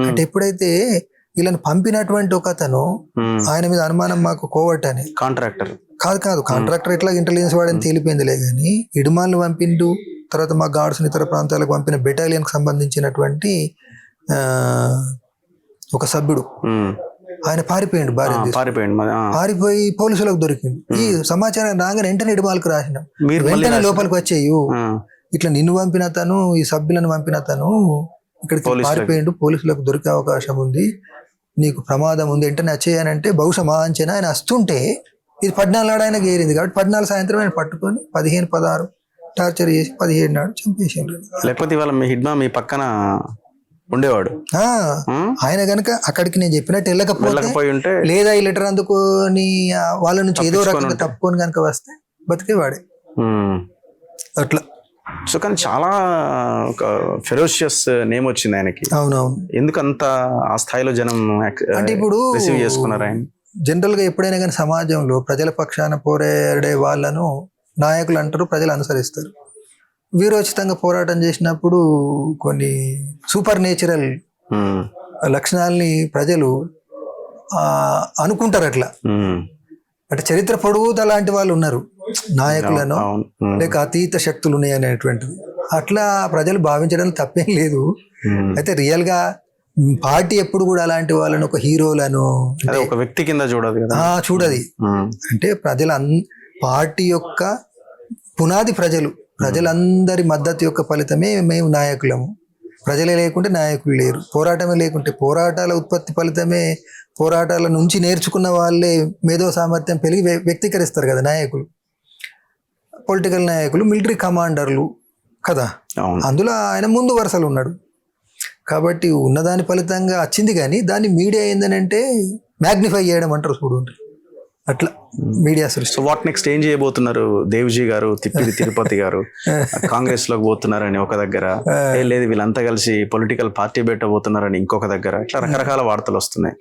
అంటే ఎప్పుడైతే వీళ్ళని పంపినటువంటి ఒక అతను ఆయన మీద అనుమానం మాకు కోవట్ అని కాంట్రాక్టర్ కాదు కాంట్రాక్టర్ ఇట్లా ఇంటెలిజెన్స్ వాడని తేలిపోయిందిలే కానీ హిడ్మాల్ని పంపిండు, తర్వాత మా గార్డ్స్ ఇతర ప్రాంతాలకు పంపిన బెటాలియన్కి సంబంధించినటువంటి ఒక సభ్యుడు ఆయన పారిపోయిండు, పారిపోయి పోలీసులకు దొరికిండు. ఈ సమాచారం రాగానే వెంటనే హిడ్మాల్కి రాసినాం, వెంటనే లోపలికి వచ్చేయు ఇట్లా నిన్ను పంపిన తను, ఈ సభ్యులను పంపిన తను ఇక్కడికి పారిపోయిండు, పోలీసులకు దొరికే అవకాశం ఉంది, నీకు ప్రమాదం ఉంది, వెంటనే వచ్చేయనంటే బహుశా మా అంచనా ఆయన వస్తుంటే ఇది 14 నాడు ఆయన గేరింది కాబట్టి 14 సాయంత్రం ఆయన పట్టుకొని 15, 16 టార్చర్ చేసి 17 నాడు చంపేసాడు. లేకపోతే ఇవాళ మీ హిడ్మా మీ పక్కన ఉండేవాడు. ఆయన గనక అక్కడికి నేను చెప్పినట్టు వెళ్ళకపోయి ఉంటే లేదా ఈ లెటర్ అందుకొని వాళ్ళ నుంచి ఏదో రకంగా తప్పుకొని కనుక వస్తే బతికేవాడే అట్లా. సో కానీ చాలా ఒక ఫెరోషియస్ నేమ్ వచ్చింది ఆయనకి. అవునవును. ఎందుకు అంత ఆ స్థాయిలో జనం అంటే ఇప్పుడు రిసీవ్ చేసుకున్నారు ఆయన? జనరల్ గా ఎప్పుడైనా కానీ సమాజంలో ప్రజల పక్షాన పోరాడే వాళ్ళను నాయకులు అంటారు, ప్రజలు అనుసరిస్తారు. వీరోచితంగా పోరాటం చేసినప్పుడు కొన్ని సూపర్ నేచురల్ లక్షణాలని ప్రజలు అనుకుంటారు అట్లా. అంటే చరిత్ర పొడుగుతా లాంటి వాళ్ళు ఉన్నారు నాయకులను, లేక అతీత శక్తులు ఉన్నాయి అనేటువంటిది. అట్లా ప్రజలు భావించడం తప్పేం లేదు. అయితే రియల్ గా పార్టీ ఎప్పుడు కూడా అలాంటి వాళ్ళని ఒక హీరోలను ఒక వ్యక్తి కింద చూడదు కదా, చూడది. అంటే పార్టీ యొక్క పునాది ప్రజలందరి మద్దతు యొక్క ఫలితమే మేము నాయకులము. ప్రజలే లేకుంటే నాయకులు లేరు, పోరాటమే లేకుంటే పోరాటాల ఉత్పత్తి ఫలితమే, పోరాటాల నుంచి నేర్చుకున్న వాళ్ళే మేధో సామర్థ్యం పెరిగి వ్యక్తీకరిస్తారు కదా నాయకులు, పొలిటికల్ నాయకులు, మిలిటరీ కమాండర్లు కదా. అందులో ఆయన ముందు వరుసలు ఉన్నాడు కాబట్టి ఉన్నదాని ఫలితంగా వచ్చింది. కానీ దాన్ని మీడియా ఏందనంటే మ్యాగ్నిఫై చేయడం అంటారు చూడు, అట్లా మీడియా సృష్టి. సో వాట్ నెక్స్ట్ ఏం చేయబోతున్నారు? దేవ్జీ గారు, తిరుపతి గారు కాంగ్రెస్ లోకి పోతున్నారని ఒక దగ్గర, లేదు వీళ్ళంతా కలిసి పొలిటికల్ పార్టీ పెట్టబోతున్నారని ఇంకొక దగ్గర, ఇట్లా రకరకాల వార్తలు వస్తున్నాయి.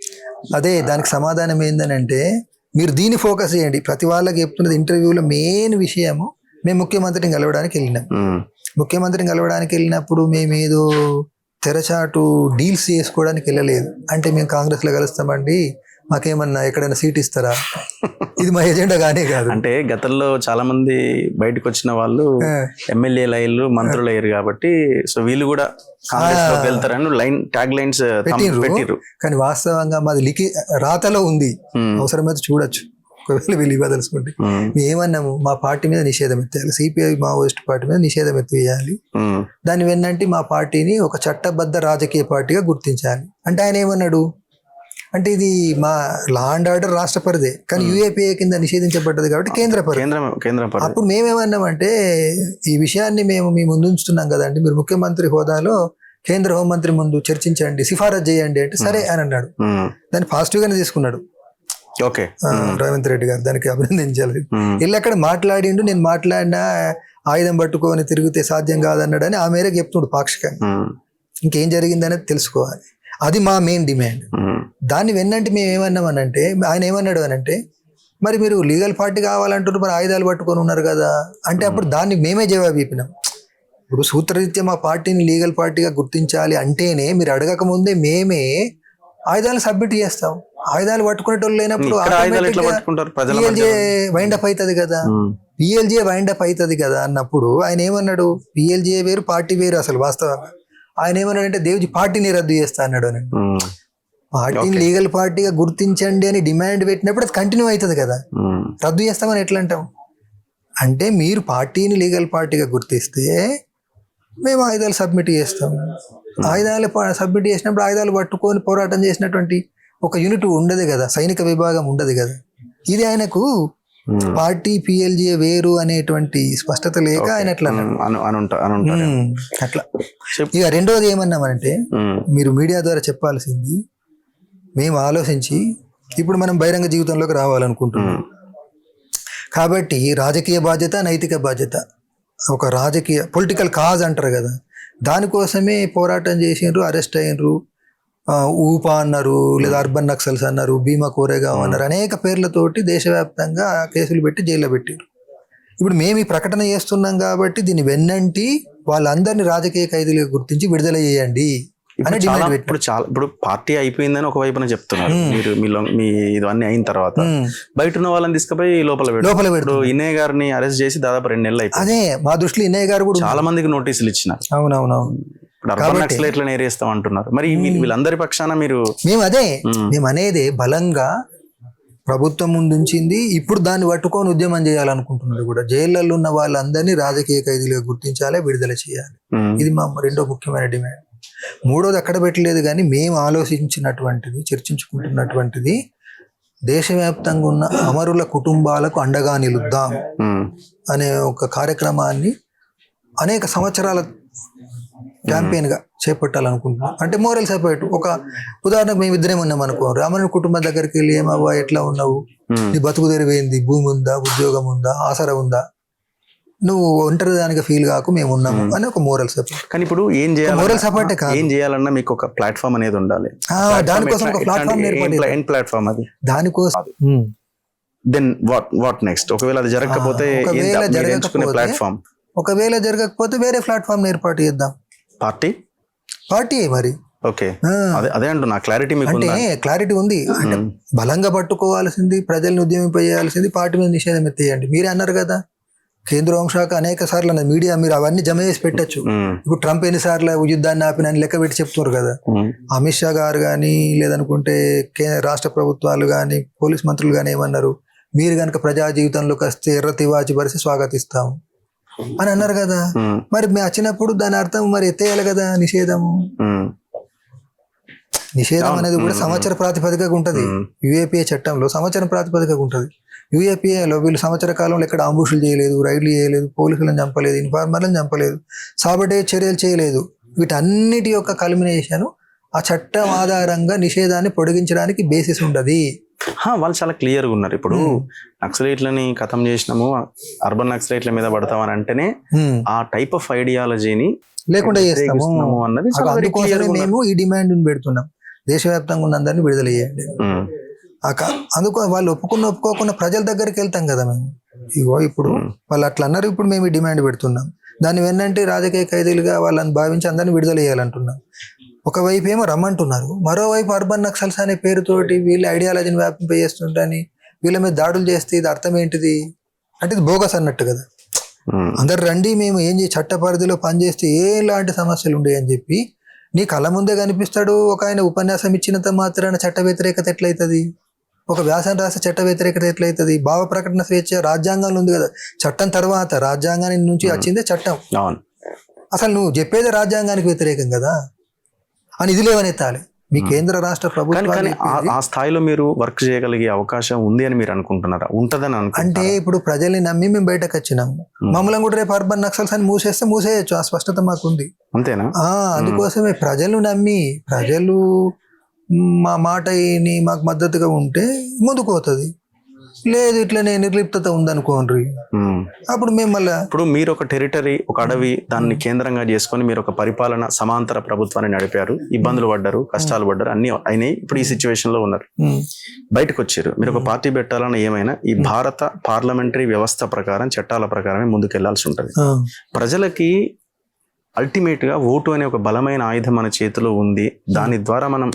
అదే దానికి సమాధానం ఏందనంటే మీరు దీన్ని ఫోకస్ చేయండి. ప్రతి వాళ్ళకి చెప్తున్నది ఇంటర్వ్యూలో మెయిన్ విషయము, మేము ముఖ్యమంత్రిని కలవడానికి వెళ్ళినాం. ముఖ్యమంత్రిని కలవడానికి వెళ్ళినప్పుడు మేమేదో తెరచాటు డీల్స్ చేసుకోవడానికి వెళ్ళలేదు. అంటే మేము కాంగ్రెస్లో కలుస్తామండి, మాకేమన్నా ఎక్కడైనా సీట్ ఇస్తారా, ఇది మా ఎజెండా కానే కాదు. అంటే గతంలో చాలా మంది బయటకు వచ్చిన వాళ్ళు ఎమ్మెల్యేలు అయ్యారు, మంత్రులు అయ్యారు కాబట్టి సో వీళ్ళు కూడా కాంగ్రెస్ లోకి వెళ్తారని ట్యాగ్ లైన్స్ పెట్టిర్రు. కానీ వాస్తవంగా మాది రాతలో ఉంది, అవసరమైతే చూడొచ్చు ఒకవేళ వీళ్ళు ఇవ్వదలుచుకుంటే. ఏమన్నాము, మా పార్టీ మీద నిషేధం ఎత్తేయాలి, సిపిఐ మావోయిస్ట్ పార్టీ మీద నిషేధం ఎత్తేయాలి. దాని వెన్నంటే మా పార్టీని ఒక చట్టబద్ధ రాజకీయ పార్టీగా గుర్తించాలి. అంటే ఆయన ఏమన్నాడు అంటే ఇది మా లా అండ్ ఆర్డర్ రాష్ట్ర పరిధే, కానీ యూఏపీఏ కింద నిషేధించబడ్డది కాబట్టి కేంద్ర పరిధి. అప్పుడు మేమేమన్నామంటే ఈ విషయాన్ని మేము మీ ముందు ఉంచుతున్నాం కదండి, మీరు ముఖ్యమంత్రి హోదాలో కేంద్ర హోంమంత్రి ముందు చర్చించండి, సిఫారసు చేయండి అంటే సరే అని అన్నాడు. దాన్ని పాజిటివ్ గానే తీసుకున్నాడు రేవంత్ రెడ్డి గారు, దానికి అభినందించాలి. వీళ్ళు అక్కడ మాట్లాడిండు, నేను మాట్లాడినా ఆయుధం పట్టుకొని తిరిగితే సాధ్యం కాదన్నాడు అని ఆ మేరకు చెప్తుండు పాక్షికంగా. ఇంకేం జరిగిందనేది తెలుసుకోవాలి, అది మా మెయిన్ డిమాండ్. దాన్ని వెన్నంటే మేము ఏమన్నామనంటే, ఆయన ఏమన్నాడు అనంటే మరి మీరు లీగల్ పార్టీ కావాలంటున్నారు, మరి ఆయుధాలు పట్టుకొని ఉన్నారు కదా అంటే అప్పుడు దాన్ని మేమే జవాబు చెప్పినాం. ఇప్పుడు సూత్రరీత్యా మా పార్టీని లీగల్ పార్టీగా గుర్తించాలి అంటేనే మీరు అడగక ముందే మేమే ఆయుధాలు సబ్మిట్ చేస్తాం. ఆయుధాలు పట్టుకునేటోళ్ళు లేనప్పుడు పిఎల్జే వైండప్ అవుతుంది కదా, పిఎల్జే వైండప్ అవుతుంది కదా అన్నప్పుడు ఆయన ఏమన్నాడు, పిఎల్జే వేరు పార్టీ వేరు. అసలు వాస్తవంగా ఆయన ఏమన్నాడు అంటే దేవ్జీ పార్టీని రద్దు చేస్తా అన్నాడు అని. పార్టీని లీగల్ పార్టీగా గుర్తించండి అని డిమాండ్ పెట్టినప్పుడు అది కంటిన్యూ అవుతుంది కదా, రద్దు చేస్తామని ఎట్లా అంటాం? అంటే మీరు పార్టీని లీగల్ పార్టీగా గుర్తిస్తే మేము ఆయుధాలు సబ్మిట్ చేస్తాం. ఆయుధాలు సబ్మిట్ చేసినప్పుడు ఆయుధాలు పట్టుకొని పోరాటం చేసినటువంటి ఒక యూనిట్ ఉండదు కదా, సైనిక విభాగం ఉండదు కదా. ఇది ఆయనకు పార్టీ పిఎల్జే వేరు అనేటువంటి స్పష్టత లేక ఆయన అట్లా అట్లా. ఇక రెండోది ఏమన్నామంటే మీరు మీడియా ద్వారా చెప్పాల్సింది, మేము ఆలోచించి ఇప్పుడు మనం బహిరంగ జీవితంలోకి రావాలనుకుంటున్నాం కాబట్టి రాజకీయ బాధ్యత, నైతిక బాధ్యత, ఒక రాజకీయ పొలిటికల్ కాజ్ అంటారు కదా, దానికోసమే పోరాటం చేసినారు, అరెస్ట్ అయినరు, ఊపా అన్నారు, లేదా అర్బన్ నక్సల్స్ అన్నారు, భీమా కోరేగావ్ అన్నారు, అనేక పేర్లతోటి దేశవ్యాప్తంగా కేసులు పెట్టి జైల్లో పెట్టారు. ఇప్పుడు మేము ఈ ప్రకటన చేస్తున్నాం కాబట్టి దీన్ని వెన్నంటి వాళ్ళందరినీ రాజకీయ ఖైదీలుగా గుర్తించి విడుదల చేయండి అని డిమాండ్ పెట్టారు. ఇప్పుడు పార్టీ అయిపోయిందని ఒక వైపున చెప్తున్నారు మీరు, మీ ఇవన్నీ అయిన తర్వాత బయట ఉన్న వాళ్ళని తీసుకుపోయి లోపల పెట్టారు. ఇన్నయ్య గారిని అరెస్ట్ చేసి దాదాపు 2 నెలలు అయిపోయింది. అదే మా దృష్టిలో ఇన్నయ్య గారు కూడా చాలా మందికి నోటీసులు ఇచ్చినారు. అవునవునవును, నక్సలైట్లను ఏరేస్తాం అంటున్నారు. మరి వీళ్ళందరి పక్షాన మీరు మేము అనేది బలంగా ప్రభుత్వం ముందుంచింది, ఇప్పుడు దాన్ని పట్టుకొని ఉద్యమం చేయాలనుకుంటున్నారు కూడా. జైళ్ళల్లో ఉన్న వాళ్ళందరినీ రాజకీయ ఖైదీలుగా గుర్తించాలి, విడుదల చేయాలి. ఇది మా రెండో ముఖ్యమైన డిమాండ్. మూడోది అక్కడ పెట్టలేదు కానీ మేము ఆలోచించినటువంటిది, చర్చించుకుంటున్నటువంటిది, దేశవ్యాప్తంగా ఉన్న అమరుల కుటుంబాలకు అండగా నిలుద్దాం అనే ఒక కార్యక్రమాన్ని అనేక సంవత్సరాల క్యాంపెయిన్ గా చేపట్టాలనుకుంటున్నాం. అంటే మోరల్ సపోర్ట్. ఒక ఉదాహరణకు మేము ఇద్దరేం ఉన్నాం అనుకో, రామన్ కుటుంబం దగ్గరికి వెళ్ళి ఏమవ్వా ఎట్లా ఉన్నావు, నీ బతుకు తెరివేంది, భూమి ఉందా, ఉద్యోగం ఉందా, ఆసరా ఉందా, నువ్వు ఒంటరి దానికి ఫీల్ కాకు, మేము ఉన్నాము అని ఒక మోరల్ సపోర్ట్. కానీ ఇప్పుడు ఏం చేయాలి, మోరల్ సపోర్టే కాదు, ఏం చేయాలన్నా మీకు ఒక ప్లాట్ఫామ్ అనేది ఉండాలి. దానికోసం ఒక ప్లాట్ఫామ్ ఏర్పడి ప్లాట్ఫామ్ అది దానికోసం. Then what next? ఒకవేళ అది జరగకపోతే ప్లాట్ఫామ్, ఒకవేళ జరగకపోతే వేరే ప్లాట్ఫామ్ ఏర్పాటు చేద్దాం. పార్టీ మరి. ఓకే, అదే అంటున్నా, క్లారిటీ మీకు అంటే క్లారిటీ ఉంది. అంటే బలంగా పట్టుకోవాల్సింది, ప్రజల్ని ఉద్యమింపజేయాల్సింది పార్టీ మీద నిషేధం ఎత్తేయండి. మీరే అన్నారు కదా, కేంద్ర హోంశాఖ అనేక సార్లు అన్నది, మీడియా మీరు అవన్నీ జమ చేసి పెట్టచ్చు. ఇప్పుడు ట్రంప్ ఎన్నిసార్లు యుద్ధాన్ని ఆపిన లెక్క పెట్టి చెప్తున్నారు కదా. అమిత్ షా గారు కానీ లేదనుకుంటే రాష్ట్ర ప్రభుత్వాలు కానీ పోలీస్ మంత్రులు కానీ ఏమన్నారు, మీరు కనుక ప్రజా జీవితంలోకి వస్తే ఎర్ర తివాచి పరిస్థితి స్వాగతిస్తాము అని అన్నారు కదా. మరి మేము వచ్చినప్పుడు దాని అర్థం మరి ఎత్తేయాలి కదా నిషేధము. నిషేధం అనేది కూడా సంవత్సర ప్రాతిపదికగా ఉంటుంది. యుఏపిఏ చట్టంలో సంవత్సరం ప్రాతిపదికగా ఉంటుంది. యుఏపిఏలో వీళ్ళు సంవత్సర కాలంలో ఎక్కడ అంబుషులు చేయలేదు, రైడ్లు చేయలేదు, పోలీసులను చంపలేదు, ఇన్ఫార్మర్లను చంపలేదు, సాబటే చర్యలు చేయలేదు. వీటన్నిటి యొక్క కల్మినేషన్ ఆ చట్టం ఆధారంగా నిషేధాన్ని పొడిగించడానికి బేసిస్ ఉండదు. వాళ్ళు చాలా క్లియర్గా ఉన్నారు. ఇప్పుడు నక్సలైట్లని ఖతం చేసినాము, అర్బన్ నక్సలైట్ల మీద పడతామని అంటేనే ఆ టైప్ ఆఫ్ ఐడియాలజీని లేకుండా చేస్తాము అన్నది. అందుకోసమే మేము ఈ డిమాండ్ పెడుతున్నాం, దేశవ్యాప్తంగా ఉన్న అందరినీ విడుదల చేయండి. అందుకో వాళ్ళు ఒప్పుకోకుండా ప్రజల దగ్గరికి వెళ్తాం కదా మేము. ఇగో ఇప్పుడు వాళ్ళు అట్లా అన్నారు, ఇప్పుడు మేము ఈ డిమాండ్ పెడుతున్నాం. దాన్ని వెన్నంటే రాజకీయ ఖైదీలుగా వాళ్ళని భావించి అందరినీ విడుదల చేయాలంటున్నాం. ఒకవైపు ఏమో రమ్మంటున్నారు, మరోవైపు అర్బన్ నక్సల్స్ అనే పేరుతోటి వీళ్ళ ఐడియాలజీని వ్యాపింపజేస్తుంటని వీళ్ళ మీద దాడులు చేస్తే ఇది అర్థం ఏంటిది అంటే ఇది బోగస్ అన్నట్టు కదా. అందరు రండి, మేము ఏం చట్ట పరిధిలో పనిచేస్తే ఎలాంటి సమస్యలు ఉండేవి అని చెప్పి నీ కళ్ళ ముందే కనిపిస్తాడు. ఒక ఆయన ఉపన్యాసం ఇచ్చినంత మాత్రాన చట్ట వ్యతిరేకత ఎట్లయితుంది, ఒక వ్యాసం రాసే చట్ట వ్యతిరేకత ఎట్లయితుంది. భావ ప్రకటన స్వేచ్ఛ రాజ్యాంగంలో ఉంది కదా. చట్టం తర్వాత రాజ్యాంగాన్ని నుంచి వచ్చిందే చట్టం. అసలు నువ్వు చెప్పేదే రాజ్యాంగానికి వ్యతిరేకం కదా అని ఇది లేవనెత్తాలి. మీ కేంద్ర రాష్ట్ర ప్రభుత్వం ఆ స్థాయిలో మీరు వర్క్ చేయగలిగే అవకాశం ఉంది అని మీరు అనుకుంటున్నారా? ఉంటదని అంటే ఇప్పుడు ప్రజల్ని నమ్మి మేము బయటకు వచ్చినాము, మమ్మల్ని కూడా రేపు అర్బన్ నక్సల్స్ అని మూసేయచ్చు, ఆ స్పష్టత మాకుంది. అంతేనా? అందుకోసమే ప్రజలు నమ్మి, ప్రజలు మా మాట మాకు మద్దతుగా ఉంటే ముందుకు పోతుంది. లేదు ఇట్లనే నిర్లిప్తత ఉందనుకోండి, అప్పుడు మేము మళ్ళీ ఇప్పుడు మీరు ఒక టెరిటరీ, ఒక అడవి, దాన్ని కేంద్రంగా చేసుకొని మీరు ఒక పరిపాలన సమాంతర ప్రభుత్వాన్ని నడిపారు, ఇబ్బందులు పడ్డారు, కష్టాలు పడ్డారు, అన్ని అయినాయి. ఇప్పుడు ఈ సిచ్యువేషన్ లో ఉన్నారు, బయటకు వచ్చారు. మీరు ఒక పార్టీ పెట్టాలని ఏమైనా ఈ భారత పార్లమెంటరీ వ్యవస్థ ప్రకారం, చట్టాల ప్రకారమే ముందుకెళ్లాల్సి ఉంటుంది. ప్రజలకి అల్టిమేట్ గా ఓటు అనే ఒక బలమైన ఆయుధం మన చేతిలో ఉంది, దాని ద్వారా మనం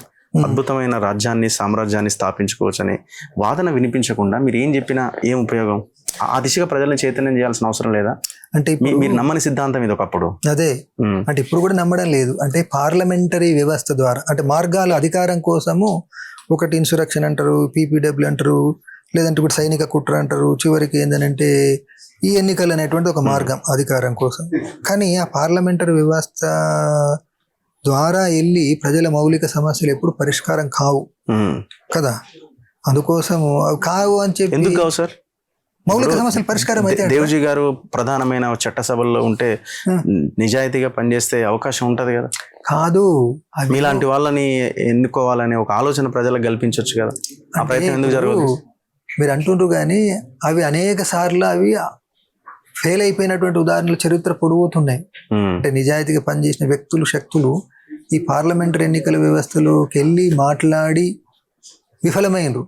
అద్భుతమైన రాజ్యాన్ని, సామ్రాజ్యాన్ని స్థాపించుకోవచ్చు అనే వాదన వినిపించకుండా మీరు ఏం చెప్పినా ఏం ఉపయోగం? ఆ దిశగా ప్రజల్ని చైతన్యం చేయాల్సిన అవసరం లేదా? అంటే మీరు నమ్మని సిద్ధాంతం ఇది ఒకప్పుడు. అదే అంటే ఇప్పుడు కూడా నమ్మడం లేదు. అంటే పార్లమెంటరీ వ్యవస్థ ద్వారా అంటే మార్గాలు అధికారం కోసము ఒకటి ఇన్సూరెక్షన్ అంటారు, పీపీడబ్ల్యూ అంటారు, లేదంటే ఇప్పుడు సైనిక కుట్ర అంటారు, చివరికి ఏంటంటే ఈ ఎన్నికలు అనేటువంటి ఒక మార్గం అధికారం కోసం. కానీ ఆ పార్లమెంటరీ వ్యవస్థ ద్వారా వెళ్ళి ప్రజల మౌలిక సమస్యలు ఎప్పుడు పరిష్కారం కావు కదా. అందుకోసము కావు అని చెప్పి ఎందుకు కావు సార్? మౌలిక సమస్యలు పరిష్కారం అయితే దేవ్జీ గారు ప్రధానమైన చట్టసభల్లో ఉంటే నిజాయితీగా పనిచేస్తే అవకాశం ఉంటది కదా. కాదు, మీలాంటి వాళ్ళని ఎన్నుకోవాలనే ఒక ఆలోచన ప్రజలకు కల్పించవచ్చు కదా. ఆ ప్రయత్నం ఎందుకు జరగదు? మీరు అంటుండ్రు కానీ అవి అనేక సార్లు అవి ఫెయిల్ అయిపోయినటువంటి ఉదాహరణలు చరిత్ర పొడుగుతున్నాయి. అంటే నిజాయితీగా పనిచేసిన వ్యక్తులు, శక్తులు ఈ పార్లమెంటరీ ఎన్నికల వ్యవస్థలోకి వెళ్ళి మాట్లాడి విఫలమైనరు.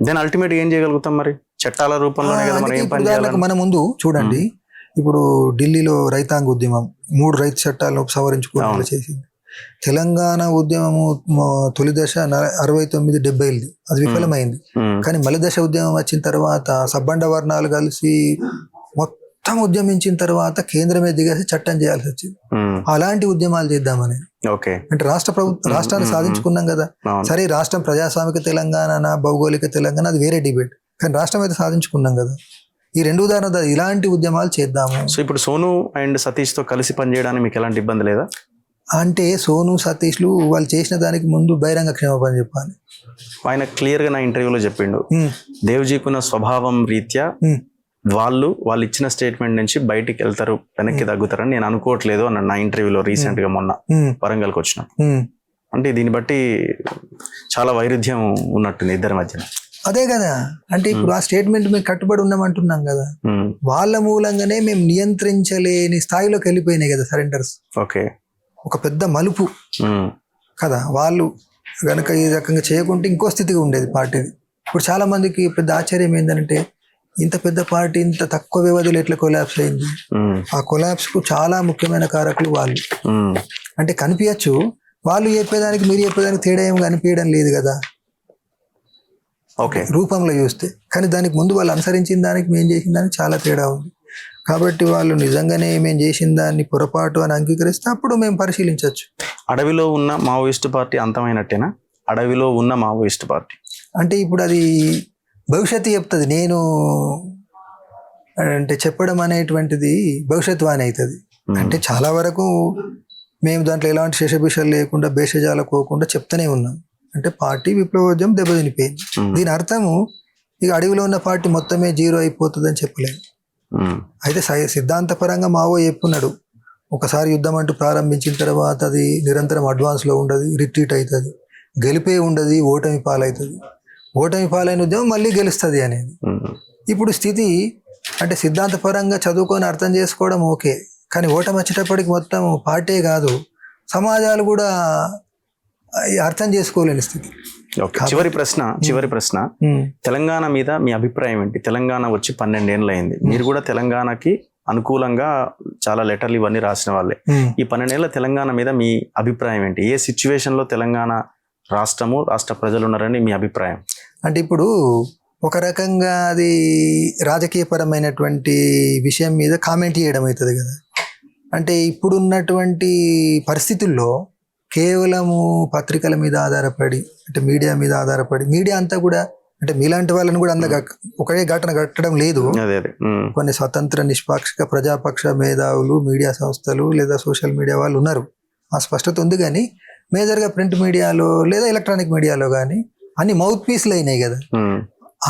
దాని అల్టిమేట్ ఏం చేయగలుగుతాం మరి? చట్టాల రూపంలోనే కదా మనం ఏం పని చేయాలి. మన ముందు చూడండి, ఇప్పుడు ఢిల్లీలో రైతాంగ ఉద్యమం 3 రైతు చట్టాలను సవరించుకోవడం చేసింది. తెలంగాణ ఉద్యమము తొలి దశ 69-70 అది విఫలమైంది. కానీ మలి దశ ఉద్యమం వచ్చిన తర్వాత సబ్బండ వర్ణాలు కలిసి మొత్తం ఉద్యమించిన తర్వాత కేంద్రమే దిగేసి చట్టం చేయాల్సి వచ్చింది. అలాంటి ఉద్యమాలు చేద్దామని. అంటే రాష్ట్రాన్ని సాధించుకున్నాం కదా. సరే రాష్ట్రం ప్రజాస్వామిక తెలంగాణ, భౌగోళిక తెలంగాణ అది వేరే డిబేట్, కానీ రాష్ట్రం అయితే సాధించుకున్నాం కదా. ఈ 2 ఉదాహరణ ఇలాంటి ఉద్యమాలు చేద్దాము. సో ఇప్పుడు సోను అండ్ సతీష్ తో కలిసి పనిచేయడానికి మీకు ఎలాంటి ఇబ్బంది లేదా? అంటే సోను, సతీష్లు వాళ్ళు చేసిన దానికి ముందు బహిరంగ క్షమాపణ చెప్పాలి. ఆయన క్లియర్ గా నా ఇంటర్వ్యూలో చెప్పిండు, దేవ్జీకున్న స్వభావం రీత్యా వాళ్ళు ఇచ్చిన స్టేట్మెంట్ నుంచి బయటికి వెళ్తారు, వెనక్కి తగ్గుతారని నేను అనుకోవట్లేదు అన్నాడు నా ఇంటర్వ్యూలో రీసెంట్ గా మొన్న వరంగల్కి వచ్చిన. అంటే దీన్ని బట్టి చాలా వైరుధ్యం ఉన్నట్టుంది ఇద్దరి మధ్యన. అదే కదా, అంటే ఇప్పుడు ఆ స్టేట్మెంట్ మేము కట్టుబడి ఉన్నామంటున్నాం కదా, వాళ్ళ మూలంగానే మేము నియంత్రించలేని స్థాయిలోకి వెళ్ళిపోయినాయి కదా సరెండర్స్. ఓకే, ఒక పెద్ద మలుపు కదా. వాళ్ళు గనక ఈ రకంగా చేయకుంటే ఇంకో స్థితిగా ఉండేది పార్టీది. ఇప్పుడు చాలా మందికి పెద్ద ఆశ్చర్యం ఏంటంటే ఇంత పెద్ద పార్టీ ఇంత తక్కువ వ్యవధిలో ఎట్లా కొలాప్స్ అయింది. ఆ కొలాప్స్ కు చాలా ముఖ్యమైన కారకులు వాళ్ళు. అంటే కనిపించచ్చు, వాళ్ళు చెప్పేదానికి మీరు చెప్పేదానికి తేడా ఏం కనిపించడం లేదు కదా ఓకే రూపంలో చూస్తే. కానీ దానికి ముందు వాళ్ళు అనుసరించిన దానికి మేము చేసిన దానికి చాలా తేడా ఉంది. కాబట్టి వాళ్ళు నిజంగానే మేము చేసిన దాన్ని పొరపాటు అని అంగీకరిస్తే అప్పుడు మేము పరిశీలించవచ్చు. అడవిలో ఉన్న మావోయిస్ట్ పార్టీ అంతమైనట్టేనా? అడవిలో ఉన్న మావోయిస్ట్ పార్టీ అంటే ఇప్పుడు అది భవిష్యత్తు చెప్తుంది. నేను అంటే చెప్పడం అనేటువంటిది భవిష్యత్తు అని అవుతుంది. అంటే చాలా వరకు మేము దాంట్లో ఎలాంటి శేషభిషాలు లేకుండా భేషజాలకోకుండా చెప్తూనే ఉన్నాం. అంటే పార్టీ విప్లవోద్యమం దెబ్బతినిపోయింది. దీని అర్థము ఇక అడవిలో ఉన్న పార్టీ మొత్తమే జీరో అయిపోతుందని చెప్పలేము. అయితే సిద్ధాంతపరంగా మావో చెప్పున్నాడు, ఒకసారి యుద్ధం అంటూ ప్రారంభించిన తర్వాత అది నిరంతరం అడ్వాన్స్లో ఉండదు, రిట్రీట్ అవుతుంది, గెలిపే ఉండదు, ఓటమి పాలవుతుంది, ఓటమి పాలైన ఉద్యమం మళ్ళీ గెలుస్తుంది అనేది. ఇప్పుడు స్థితి అంటే సిద్ధాంతపరంగా చదువుకొని అర్థం చేసుకోవడం ఓకే, కానీ ఓటమి వచ్చేటప్పటికి మొత్తం పార్టీ కాదు సమాజాలు కూడా అర్థం చేసుకోలేని స్థితి. చివరి ప్రశ్న తెలంగాణ మీద మీ అభిప్రాయం ఏంటి? తెలంగాణ వచ్చి 12 ఏళ్ళు అయింది, మీరు కూడా తెలంగాణకి అనుకూలంగా చాలా లెటర్లు ఇవన్నీ రాసిన వాళ్ళే. ఈ 12 ఏళ్ల తెలంగాణ మీద మీ అభిప్రాయం ఏంటి? ఏ సిచ్యువేషన్ లో తెలంగాణ రాష్ట్ర ప్రజలు ఉన్నారని మీ అభిప్రాయం? అంటే ఇప్పుడు ఒక రకంగా అది రాజకీయపరమైనటువంటి విషయం మీద కామెంట్ చేయడం అవుతుంది కదా. అంటే ఇప్పుడున్నటువంటి పరిస్థితుల్లో కేవలము పత్రికల మీద ఆధారపడి, అంటే మీడియా మీద ఆధారపడి, మీడియా అంతా కూడా అంటే మీలాంటి వాళ్ళని కూడా ఒకే ఘటన కట్టడం లేదు. కొన్ని స్వతంత్ర నిష్పాక్షిక ప్రజాపక్ష మేధావులు, మీడియా సంస్థలు లేదా సోషల్ మీడియా వాళ్ళు ఉన్నారు, ఆ స్పష్టత ఉంది. కానీ మేజర్గా ప్రింట్ మీడియాలో లేదా ఎలక్ట్రానిక్ మీడియాలో కానీ అన్ని మౌత్ పీస్లు అయినాయి కదా.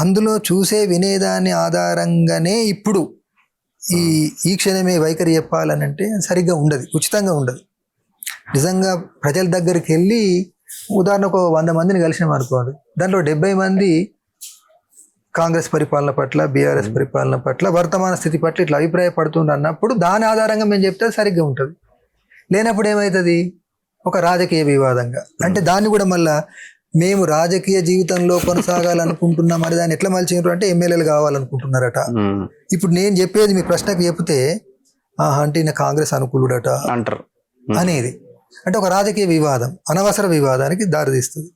అందులో చూసే వినేదాని ఆధారంగానే ఇప్పుడు ఈ క్షణమే వైఖరి చెప్పాలని అంటే సరిగ్గా ఉండదు, ఉచితంగా ఉండదు. నిజంగా ప్రజల దగ్గరికి వెళ్ళి ఉదాహరణకు 100 మందిని కలిసినాం అనుకోండి, దాంట్లో 70 మంది కాంగ్రెస్ పరిపాలన పట్ల, బీఆర్ఎస్ పరిపాలన పట్ల, వర్తమాన స్థితి పట్ల ఇట్లా అభిప్రాయపడుతుండ్రు అన్నప్పుడు దాని ఆధారంగా మేము చెప్తే సరిగ్గా ఉంటుంది. లేనప్పుడు ఏమవుతుంది, ఒక రాజకీయ వివాదంగా. అంటే దాన్ని కూడా మళ్ళా మేము రాజకీయ జీవితంలో కొనసాగాలనుకుంటున్నాం అని దాన్ని ఎట్లా మలిచినారు అంటే ఎమ్మెల్యేలు కావాలనుకుంటున్నారట. ఇప్పుడు నేను చెప్పేది మీ ప్రశ్నకు చెప్తే అంటే ఈయన కాంగ్రెస్ అనుకూలుడట అంటారు అనేది. అంటే ఒక రాజకీయ వివాదం అనవసర వివాదానికి దారితీస్తుంది.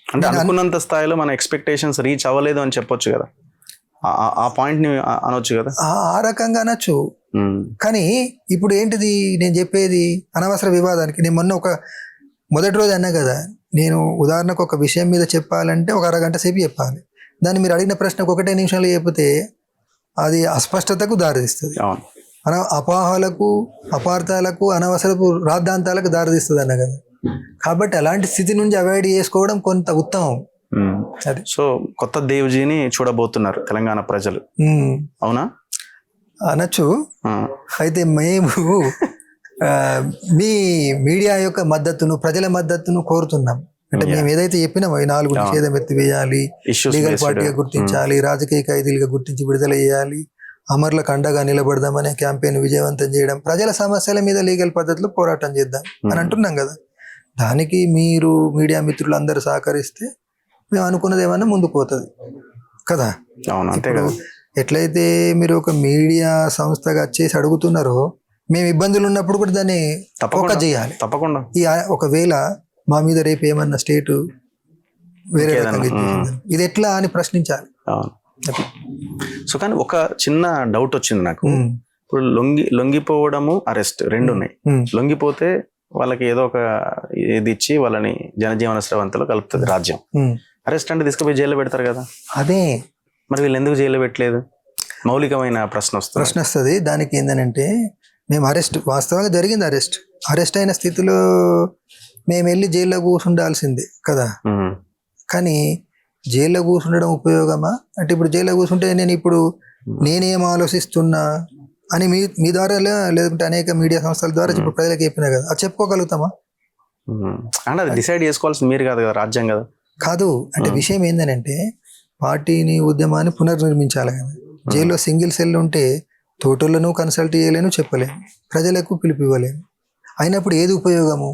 అంటే అనుకున్నంత స్థాయిలో మన ఎక్స్పెక్టేషన్స్ రీచ్ అవ్వలేదు అని చెప్పొచ్చు కదా, ఆ పాయింట్ ని అనొచ్చు కదా. ఆ రకంగా అనొచ్చు. కానీ ఇప్పుడు ఏంటిది నేను చెప్పేది అనవసర వివాదానికి. నేను మొన్న మొదటి రోజు అన్నా కదా, నేను ఉదాహరణకు ఒక విషయం మీద చెప్పాలంటే ఒక అరగంట సేపు చెప్పాలి. దాన్ని మీరు అడిగిన ప్రశ్నకు 1 నిమిషంలో చెప్పితే అది అస్పష్టతకు దారితీస్తుంది, అపోహలకు, అపార్థాలకు, అనవసరపు రాద్ధాంతాలకు దారితీస్తుంది అన్న కదా. కాబట్టి అలాంటి స్థితి నుంచి అవాయిడ్ చేసుకోవడం కొంత ఉత్తమం. అది సో కొత్త దేవ్జీని చూడబోతున్నారు తెలంగాణ ప్రజలు, అవునా అనొచ్చు. అయితే మేము మీ మీడియా యొక్క మద్దతును, ప్రజల మద్దతును కోరుతున్నాం. అంటే మేము ఏదైతే చెప్పినామో 4 నిషేధం ఎత్తివేయాలి, లీగల్ పార్టీగా గుర్తించాలి, రాజకీయ ఖైదీలుగా గుర్తించి విడుదల చేయాలి, అమరులకు అండగా నిలబడదామనే క్యాంపెయిన్ విజయవంతం చేయడం, ప్రజల సమస్యల మీద లీగల్ పద్ధతిలో పోరాటం చేద్దాం అని అంటున్నాం కదా. దానికి మీరు మీడియా మిత్రులు అందరూ సహకరిస్తే మేము అనుకున్నది ఏమన్నా ముందుకు పోతుంది కదా. ఎట్లయితే మీరు ఒక మీడియా సంస్థగా వచ్చేసి అడుగుతున్నారో, మేము ఇబ్బందులు ఉన్నప్పుడు కూడా దాన్ని ఫోకస్ చేయాలి తప్పకుండా. ఒకవేళ మా మీద రేపు ఏమన్నా స్టేట్ వేరే ఇది ఎట్లా అని ప్రశ్నించాలి. సో కానీ ఒక చిన్న డౌట్ వచ్చింది నాకు. ఇప్పుడు లొంగిపోవడము, అరెస్ట్ 2 ఉన్నాయి. లొంగిపోతే వాళ్ళకి ఏదో ఒక ఇది ఇచ్చి వాళ్ళని జనజీవన స్రవంతిలో కలుపుతుంది రాజ్యం. అరెస్ట్ అంటే తీసుకుపోయి జైల్లో పెడతారు కదా. అదే మరి వీళ్ళు ఎందుకు జైల్లో పెట్టలేదు? మౌలికమైన ప్రశ్న వస్తుంది. దానికి ఏంటంటే మేము వాస్తవంగా జరిగింది అరెస్ట్ అయిన స్థితిలో మేము వెళ్ళి జైల్లో కూర్చుండాల్సిందే కదా. కానీ జైల్లో కూర్చుండడం ఉపయోగమా అంటే, ఇప్పుడు జైల్లో కూర్చుంటే నేను ఇప్పుడు నేనేం ఆలోచిస్తున్నా అని మీ ద్వారా లేదంటే అనేక మీడియా సంస్థల ద్వారా ఇప్పుడు ప్రజలకు చెప్పినా కదా, అది చెప్పుకోగలుగుతామా? అంటే అది డిసైడ్ చేసుకోవాల్సింది మీరు కాదు కదా, రాజ్యం కదా. కాదు అంటే విషయం ఏంటంటే పార్టీని ఉద్యమాన్ని పునర్నిర్మించాలి కదా. జైల్లో సింగిల్ సెల్ ఉంటే తోటలను కన్సల్ట్ చేయలేను, చెప్పలేము, ప్రజలకు పిలుపు ఇవ్వలేము, అయినప్పుడు ఏది ఉపయోగము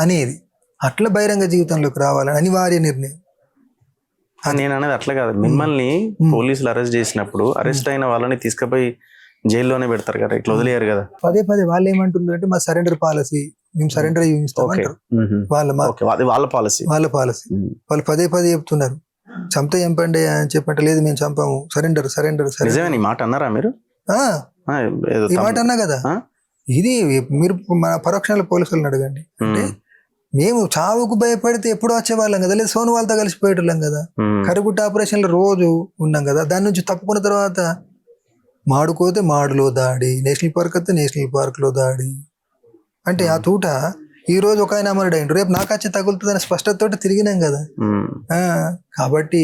అనేది. అట్లా బహిరంగ జీవితంలోకి రావాలని అనివార్య నిర్ణయం. నేను అనేది అట్లా కాదు, మిమ్మల్ని పోలీసులు అరెస్ట్ చేసినప్పుడు అరెస్ట్ అయిన వాళ్ళని తీసుకుపోయి జైల్లోనే పెడతారు కదా, ఇట్లా వదిలేరు కదా. పదే వాళ్ళు ఏమంటున్నారు అంటే మా సరెండర్ పాలసీ, మేము సరెండర్ చూపిస్తామంటారు. వాళ్ళ పాలసీ వాళ్ళు పదే చెప్తున్నారు చంపితే చంపండి అని చెప్పంటే లేదు మేము చంపాము, సరెండర్. నిజమే, ఈ మాట అన్నారా మీరు? ఈ మాట అన్నా కదా. ఇది మీరు మన పరోక్షంలో పోలీసులను అడగండి. అంటే మేము చావుకు భయపడితే ఎప్పుడు వచ్చేవాళ్ళం కదా, లేదు సోను వాళ్ళతో కలిసిపోయేటోళ్ళం కదా, కరుగుట్ట ఆపరేషన్లో రోజు ఉన్నాం కదా. దాని నుంచి తప్పుకున్న తర్వాత మాడుకోతే మాడులో దాడి, నేషనల్ పార్క్ అయితే నేషనల్ పార్క్లో దాడి. అంటే ఆ తూట ఈ రోజు ఒక ఆయన అమరుడు అయ్యిండు, రేపు నాకు వచ్చి తగులుతుందని స్పష్టతతో తిరిగినాం కదా. కాబట్టి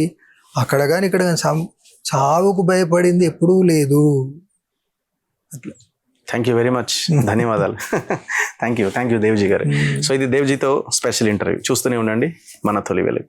అక్కడ కానీ ఇక్కడ కానీ చావుకు భయపడింది ఎప్పుడూ లేదు. అట్లా. థ్యాంక్ యూ వెరీ మచ్, ధన్యవాదాలు. థ్యాంక్ యూ దేవ్జీ గారు. సో ఇది దేవ్జీతో స్పెషల్ ఇంటర్వ్యూ. చూస్తూనే ఉండండి మన తొలి వెలుగు.